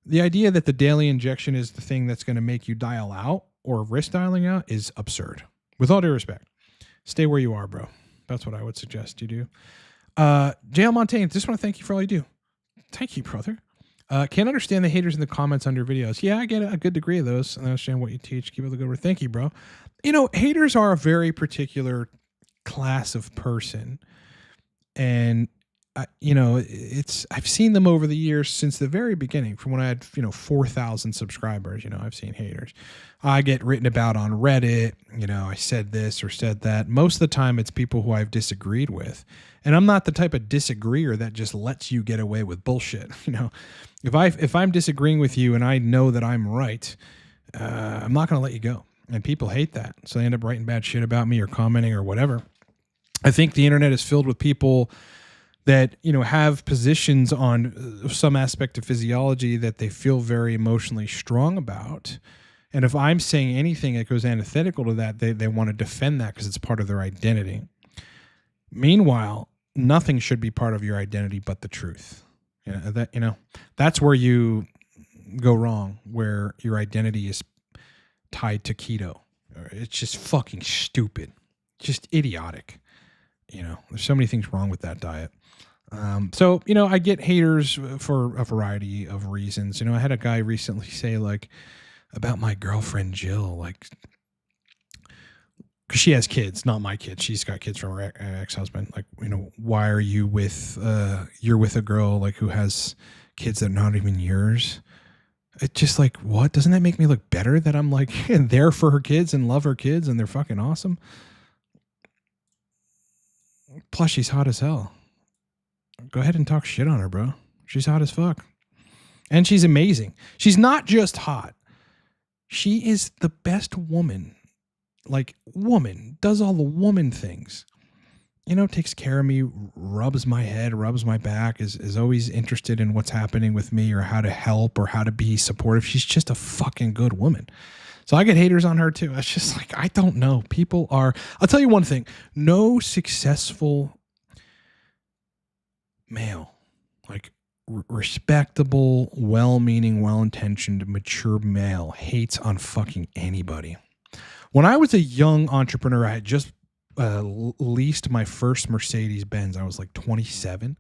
the idea that the daily injection is the thing that's going to make you dial out or risk dialing out is absurd. With all due respect, stay where you are, bro. That's what I would suggest you do. JL Montaigne, just want to thank you for all you do. Thank you, brother. Can't understand the haters in the comments under videos. Yeah, I get a good degree of those. I understand what you teach. Keep up the good work. Thank you, bro. Haters are a very particular class of person. And, I've seen them over the years since the very beginning, from when I had, 4,000 subscribers. I've seen haters. I get written about on Reddit. I said this or said that. Most of the time it's people who I've disagreed with. And I'm not the type of disagreeer that just lets you get away with bullshit. If I'm disagreeing with you and I know that I'm right, I'm not going to let you go. And people hate that. So they end up writing bad shit about me or commenting or whatever. I think the internet is filled with people that, have positions on some aspect of physiology that they feel very emotionally strong about. And if I'm saying anything that goes antithetical to that, they want to defend that because it's part of their identity. Meanwhile, nothing should be part of your identity but the truth. That's where you go wrong, where your identity is tied to keto. It's just fucking stupid, just idiotic. There's so many things wrong with that diet. So I get haters for a variety of reasons. I had a guy recently say about my girlfriend Jill, because she has kids, not my kids. She's got kids from her ex-husband. Why are you you're with a girl who has kids that are not even yours? It's just what? Doesn't that make me look better that I'm there for her kids and love her kids and they're fucking awesome? Plus, she's hot as hell. Go ahead and talk shit on her, bro. She's hot as fuck. And she's amazing. She's not just hot. She is the best woman. Woman. Does all the woman things. Takes care of me, rubs my head, rubs my back, is always interested in what's happening with me or how to help or how to be supportive. She's just a fucking good woman. So I get haters on her too. It's just I don't know. I'll tell you one thing. No successful male, respectable, well-meaning, well-intentioned, mature male hates on fucking anybody. When I was a young entrepreneur, I had just leased my first Mercedes-Benz. I was 27.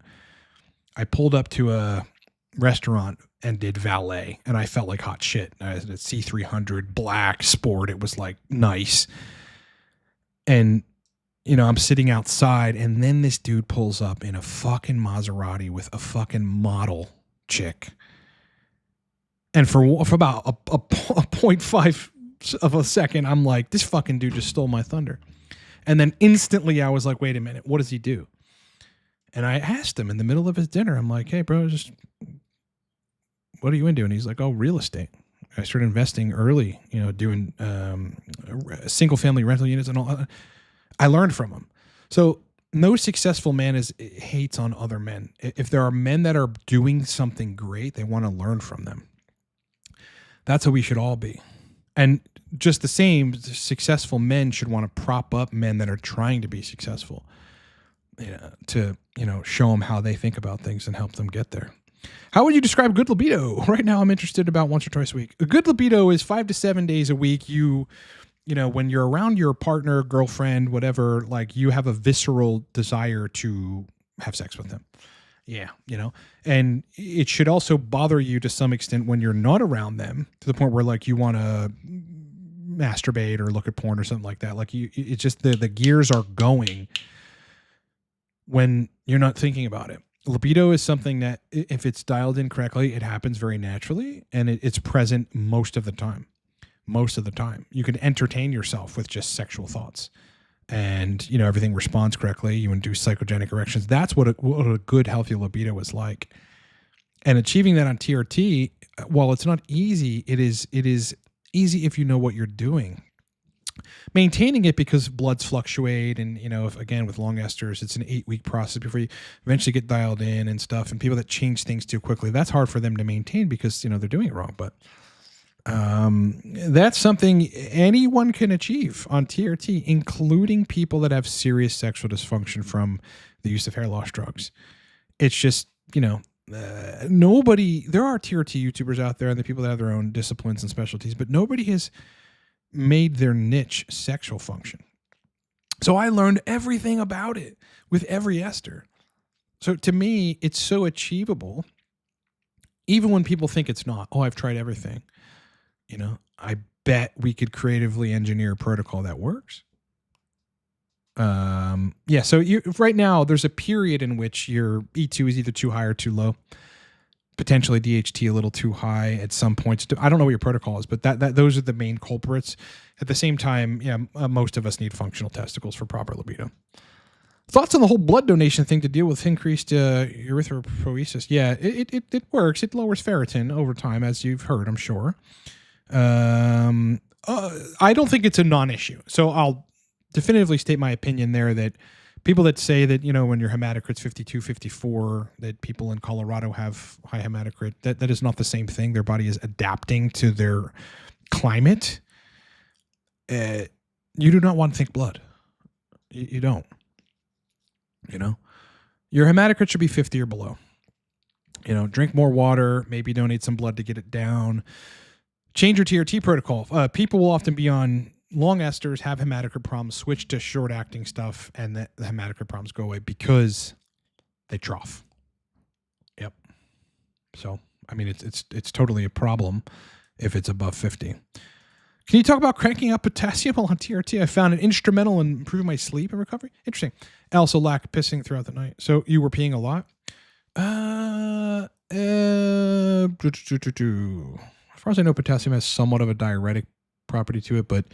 I pulled up to a restaurant and did valet, and I felt like hot shit. I had a C300 black sport. It was nice. And, I'm sitting outside, and then this dude pulls up in a fucking Maserati with a fucking model chick. And for about a 0.5 of a second, I'm like, this fucking dude just stole my thunder. And then instantly I was like, wait a minute, what does he do? And I asked him in the middle of his dinner, I'm like, hey, bro, just what are you into? And he's like, oh, real estate. I started investing early, doing single family rental units and all. I learned from him. So no successful man hates on other men. If there are men that are doing something great, they want to learn from them. That's how we should all be. And just the same, successful men should want to prop up men that are trying to be successful, to show them how they think about things and help them get there. How would you describe good libido? Right now, I'm interested about once or twice a week. A good libido is 5 to 7 days a week. When you're around your partner, girlfriend, whatever, like you have a visceral desire to have sex with them. Yeah, and it should also bother you to some extent when you're not around them, to the point where like you want to masturbate or look at porn or something like that. Like it's just the gears are going when you're not thinking about it. Libido is something that if it's dialed in correctly, it happens very naturally, and it's present most of the time. Most of the time, you can entertain yourself with just sexual thoughts, and everything responds correctly. You induce psychogenic erections. That's what a good, healthy libido is like. And achieving that on TRT, while it's not easy, it is easy if you know what you're doing. Maintaining it, because bloods fluctuate, and if with long esters, it's an 8-week process before you eventually get dialed in and stuff. And people that change things too quickly, that's hard for them to maintain because they're doing it wrong. But that's something anyone can achieve on TRT, including people that have serious sexual dysfunction from the use of hair loss drugs. It's just, nobody, there are TRT YouTubers out there and the people that have their own disciplines and specialties, but nobody has made their niche sexual function. So I learned everything about it with every ester. So to me, it's so achievable, even when people think it's not. Oh, I've tried everything. I bet we could creatively engineer a protocol that works. So right now there's a period in which your E2 is either too high or too low. Potentially DHT a little too high at some points. I don't know what your protocol is, but those are the main culprits. At the same time, most of us need functional testicles for proper libido. Thoughts on the whole blood donation thing to deal with increased erythropoiesis? Yeah, it works. It lowers ferritin over time, as you've heard, I'm sure. I don't think it's a non-issue. So I'll definitively state my opinion there that people that say that, when your hematocrit's 52, 54, that people in Colorado have high hematocrit, that is not the same thing. Their body is adapting to their climate. You do not want to think blood. You don't. Your hematocrit should be 50 or below. Drink more water, maybe donate some blood to get it down. Change your TRT protocol. People will often be on long esters, have hematocrit problems, switch to short-acting stuff, and the hematocrit problems go away because they trough. Yep. So, it's totally a problem if it's above 50. Can you talk about cranking up potassium on TRT? I found it instrumental in improving my sleep and recovery. Interesting. I also lack pissing throughout the night. So you were peeing a lot? As far as I know, potassium has somewhat of a diuretic property to it, but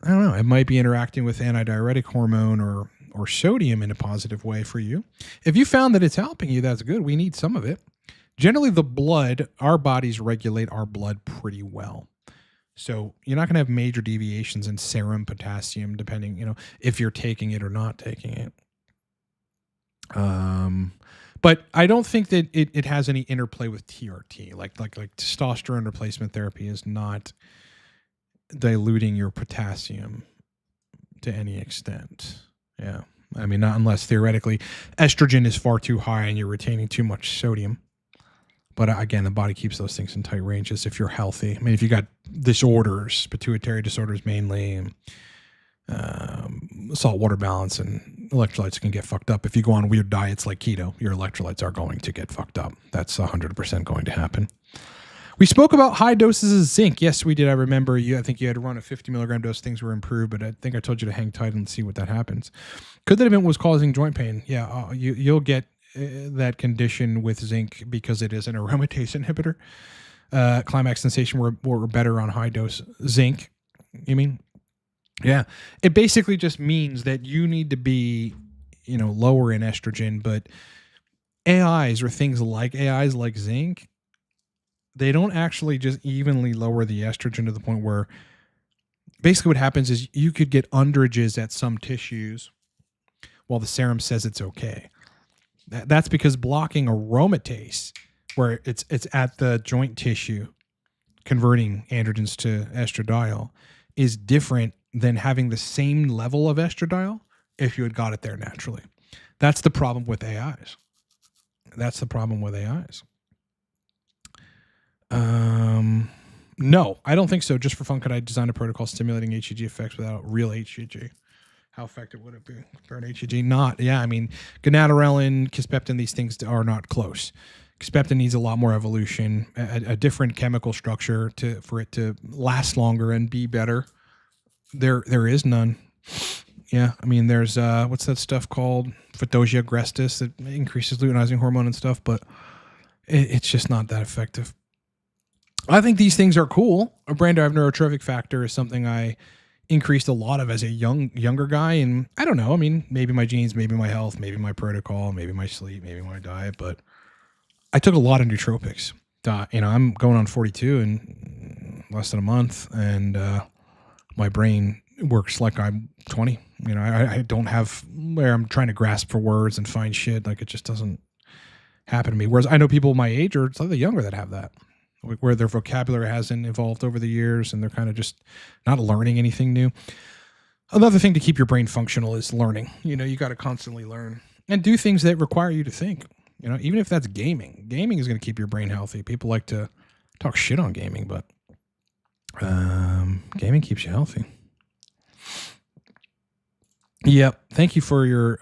I don't know. It might be interacting with antidiuretic hormone or sodium in a positive way for you. If you found that it's helping you, that's good. We need some of it. Generally, the blood, our bodies regulate our blood pretty well. So you're not going to have major deviations in serum potassium, depending, if you're taking it or not taking it. But I don't think that it has any interplay with TRT. Like testosterone replacement therapy is not diluting your potassium to any extent. Yeah. Not unless theoretically estrogen is far too high and you're retaining too much sodium. But again, the body keeps those things in tight ranges if you're healthy. If you got disorders, pituitary disorders mainly, salt water balance and electrolytes can get fucked up. If you go on weird diets like keto, your electrolytes are going to get fucked up. That's 100% going to happen. We spoke about high doses of zinc. Yes, we did. I remember I think you had to run a 50 milligram dose. Things were improved, but I think I told you to hang tight and see what that happens. Could that have been what was causing joint pain? Yeah, you'll get that condition with zinc because it is an aromatase inhibitor. Climax sensation were better on high dose zinc. You mean? Yeah. It basically just means that you need to be, lower in estrogen, but AIs or things like AIs like zinc, they don't actually just evenly lower the estrogen to the point where basically what happens is you could get underages at some tissues while the serum says it's okay. That's because blocking aromatase, where it's at the joint tissue, converting androgens to estradiol, is different than having the same level of estradiol if you had got it there naturally. That's the problem with AIs. No, I don't think so. Just for fun, could I design a protocol stimulating HCG effects without real HCG? How effective would it be compared to HCG? Not, yeah. I mean, gonadorelin, kisspeptin, these things are not close. Kisspeptin needs a lot more evolution, a different chemical structure for it to last longer and be better. There is none. Yeah, I mean, there's what's that stuff called? Phytosia agrestis that increases luteinizing hormone and stuff, but it's just not that effective. I think these things are cool. A brain drive neurotrophic factor is something I increased a lot of as a younger guy, and I don't know. I mean, maybe my genes, maybe my health, maybe my protocol, maybe my sleep, maybe my diet, but I took a lot of nootropics. I'm going on 42 in less than a month, and my brain works like I'm 20. I don't have where I'm trying to grasp for words and find shit. Like, it just doesn't happen to me. Whereas I know people my age or slightly younger that have that, where their vocabulary hasn't evolved over the years and they're kind of just not learning anything new. Another thing to keep your brain functional is learning. You got to constantly learn and do things that require you to think. Even if that's gaming. Gaming is going to keep your brain healthy. People like to talk shit on gaming, but gaming keeps you healthy. Yep. Thank you for your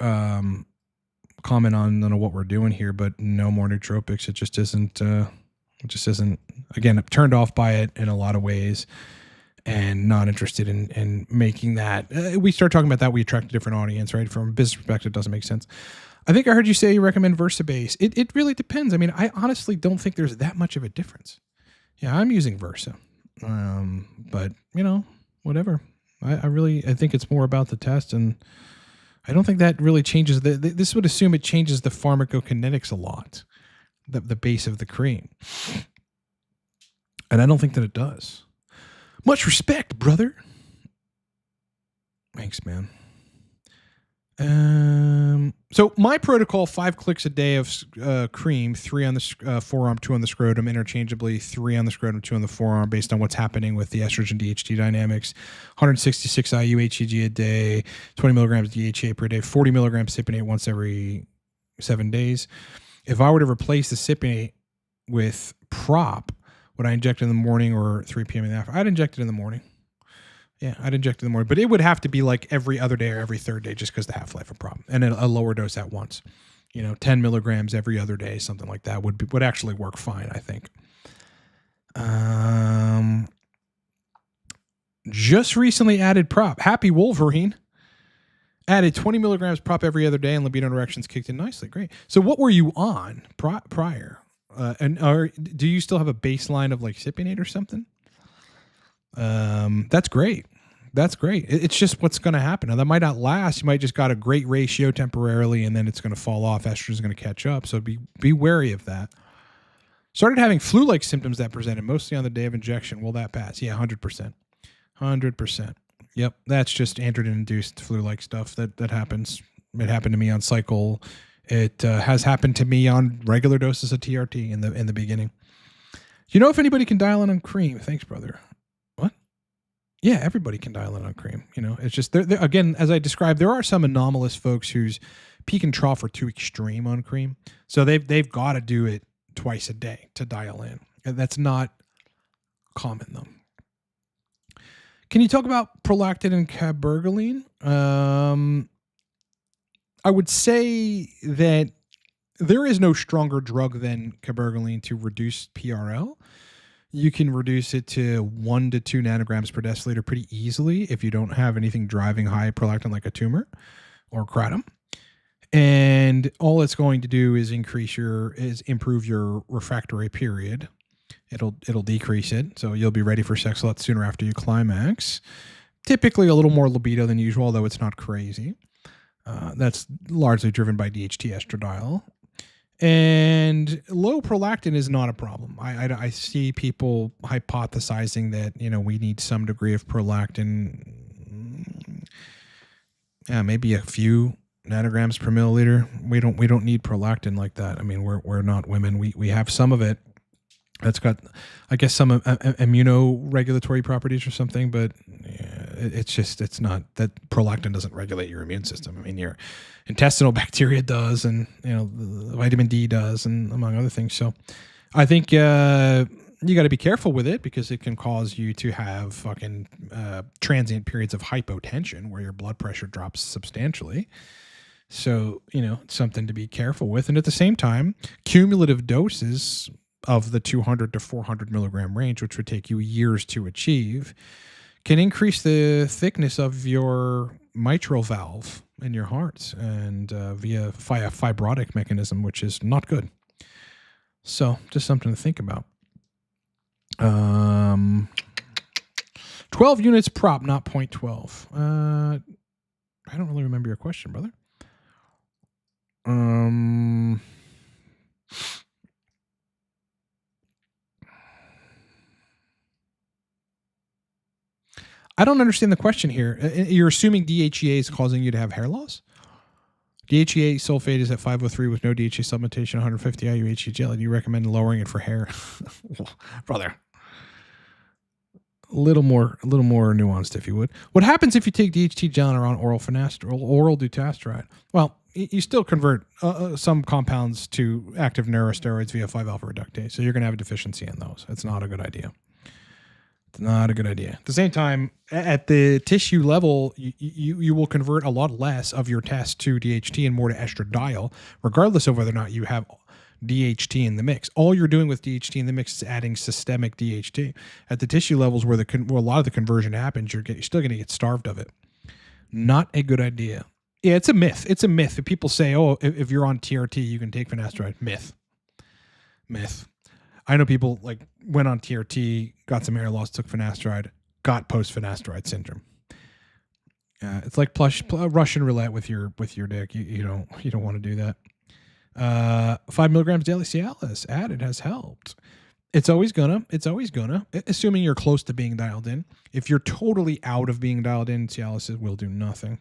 comment on what we're doing here, but no more nootropics. It just isn't. Again, I'm turned off by it in a lot of ways, and not interested in making that. We start talking about that, we attract a different audience, right? From a business perspective, it doesn't make sense. I think I heard you say you recommend VersaBase. It really depends. I mean, I honestly don't think there's that much of a difference. Yeah, I'm using Versa, but whatever. I think it's more about the test, and I don't think that really changes this would assume it changes the pharmacokinetics a lot, the base of the cream. And I don't think that it does. Much respect, brother. Thanks, man. So my protocol, 5 clicks a day of cream, 3 on the forearm, 2 on the scrotum, interchangeably 3 on the scrotum, 2 on the forearm, based on what's happening with the estrogen DHT dynamics. 166 IU HCG a day, 20 milligrams DHA per day, 40 milligrams cypionate once every 7 days. If I were to replace the cypionate with prop, would I inject it in the morning or 3 p.m. in the afternoon? I'd inject it in the morning. Yeah, I'd inject it in the morning, but it would have to be like every other day or every third day, just because the half-life of prop, and a lower dose at once. 10 milligrams every other day, something like that would actually work fine, I think. Just recently added prop. Happy Wolverine. Added 20 milligrams prop every other day, and libido erections kicked in nicely. Great. So what were you on prior? Do you still have a baseline of like cypionate or something? That's great. That's great. It's just what's going to happen. Now, that might not last. You might just got a great ratio temporarily, and then it's going to fall off. Estrogen is going to catch up. So be wary of that. Started having flu-like symptoms that presented mostly on the day of injection. Will that pass? Yeah, 100%. 100%. Yep, that's just androgen-induced flu-like stuff that happens. It happened to me on cycle. It has happened to me on regular doses of TRT in the beginning. You know if anybody can dial in on cream? Thanks, brother. What? Yeah, everybody can dial in on cream. It's just again, as I described, there are some anomalous folks whose peak and trough are too extreme on cream, so they've got to do it twice a day to dial in, and that's not common though. Can you talk about prolactin and cabergoline? I would say that there is no stronger drug than cabergoline to reduce PRL. You can reduce it to 1 to 2 nanograms per deciliter pretty easily if you don't have anything driving high prolactin like a tumor or kratom. And all it's going to do is improve your refractory period. It'll decrease it, so you'll be ready for sex a lot sooner after you climax. typically a little more libido than usual, although it's not crazy. That's largely driven by DHT estradiol. And low prolactin is not a problem. I see people hypothesizing that, we need some degree of prolactin. Yeah, maybe a few nanograms per milliliter. We don't need prolactin like that. I mean, we're not women. We have some of it. That's got, I guess, some immunoregulatory properties or something, but it's not that prolactin doesn't regulate your immune system. I mean, your intestinal bacteria does, and the vitamin D does, and among other things. So I think you got to be careful with it because it can cause you to have fucking transient periods of hypotension where your blood pressure drops substantially. So, it's something to be careful with. And at the same time, cumulative doses of the 200 to 400 milligram range, which would take you years to achieve, can increase the thickness of your mitral valve in your heart and via fibrotic mechanism, which is not good. So just something to think about. 12 units prop, not 0.12. I don't really remember your question, brother. I don't understand the question here. You're assuming DHEA is causing you to have hair loss? DHEA sulfate is at 503 with no DHEA supplementation, 150 IU HCl. Do you recommend lowering it for hair? Brother. A little more nuanced, if you would. What happens if you take DHT gel and are on oral dutasteride? Well, you still convert some compounds to active neurosteroids via 5-alpha reductase, so you're going to have a deficiency in those. It's not a good idea. It's not a good idea. At the same time, at the tissue level, you will convert a lot less of your test to DHT and more to estradiol, regardless of whether or not you have DHT in the mix. All you're doing with DHT in the mix is adding systemic DHT. At the tissue levels where a lot of the conversion happens, you're still going to get starved of it. Not a good idea. Yeah, it's a myth. It's a myth. If people say, oh, if you're on TRT, you can take finasteride. Myth. I know people went on TRT, got some hair loss, took finasteride, got post-finasteride syndrome. It's like Russian roulette with your dick. You don't want to do that. 5 milligrams daily Cialis added has helped. It's always gonna, assuming you're close to being dialed in. If you're totally out of being dialed in, Cialis will do nothing.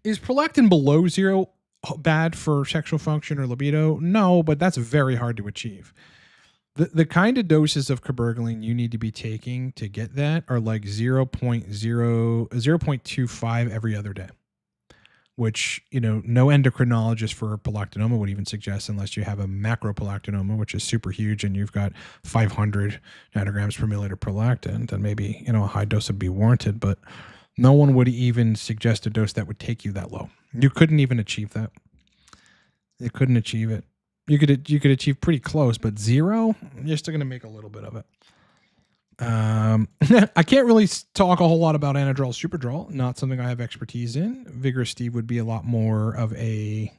Is prolactin below 0 bad for sexual function or libido? No, but that's very hard to achieve. The kind of doses of cabergoline you need to be taking to get that are like 0.25 every other day, which, no endocrinologist for prolactinoma would even suggest unless you have a macroprolactinoma, which is super huge, and you've got 500 nanograms per milliliter prolactin, then maybe, a high dose would be warranted, but no one would even suggest a dose that would take you that low. You couldn't even achieve that. You couldn't achieve it. You could achieve pretty close, but 0, you're still going to make a little bit of it. I can't really talk a whole lot about Anadrol, Superdrol. Not something I have expertise in. Vigorous Steve would be a lot more of a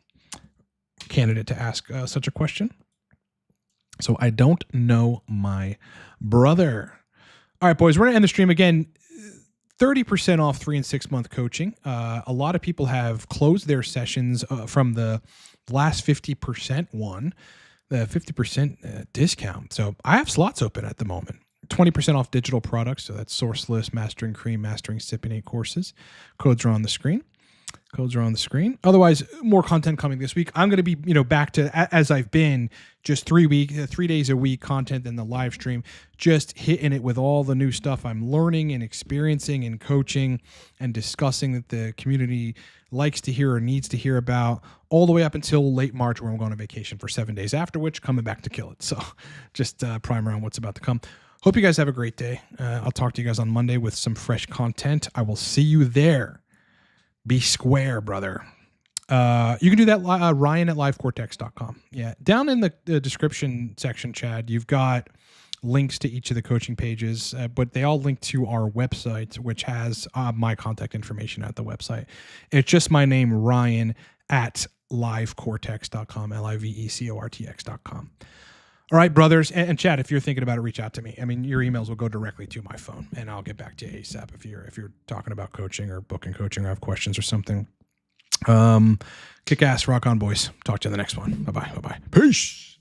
candidate to ask such a question. So I don't know my brother. All right, boys, we're going to end the stream again. 30% off 3 and 6 month coaching. A lot of people have closed their sessions from the last 50% one, the 50% discount. So I have slots open at the moment. 20% off digital products. So that's Source List, Mastering Cream, Mastering Cypionate courses. Codes are on the screen. Otherwise, more content coming this week. I'm going to be, back to, as I've been, just 3 days a week content in the live stream, just hitting it with all the new stuff I'm learning and experiencing and coaching and discussing that the community likes to hear or needs to hear about, all the way up until late March, where I'm going on vacation for 7 days, after which coming back to kill it. So just primer on what's about to come. Hope you guys have a great day. I'll talk to you guys on Monday with some fresh content. I will see you there. Be square, brother. You can do that, Ryan at livecortex.com. Yeah. Down in the description section, Chad, you've got links to each of the coaching pages, but they all link to our website, which has my contact information at the website. It's just my name, Ryan, at livecortex.com, livecortex.com. All right, brothers. And Chad, if you're thinking about it, reach out to me. I mean, your emails will go directly to my phone, and I'll get back to you ASAP if you're talking about coaching or booking coaching or have questions or something. Kick ass, rock on, boys. Talk to you in the next one. Bye-bye. Peace.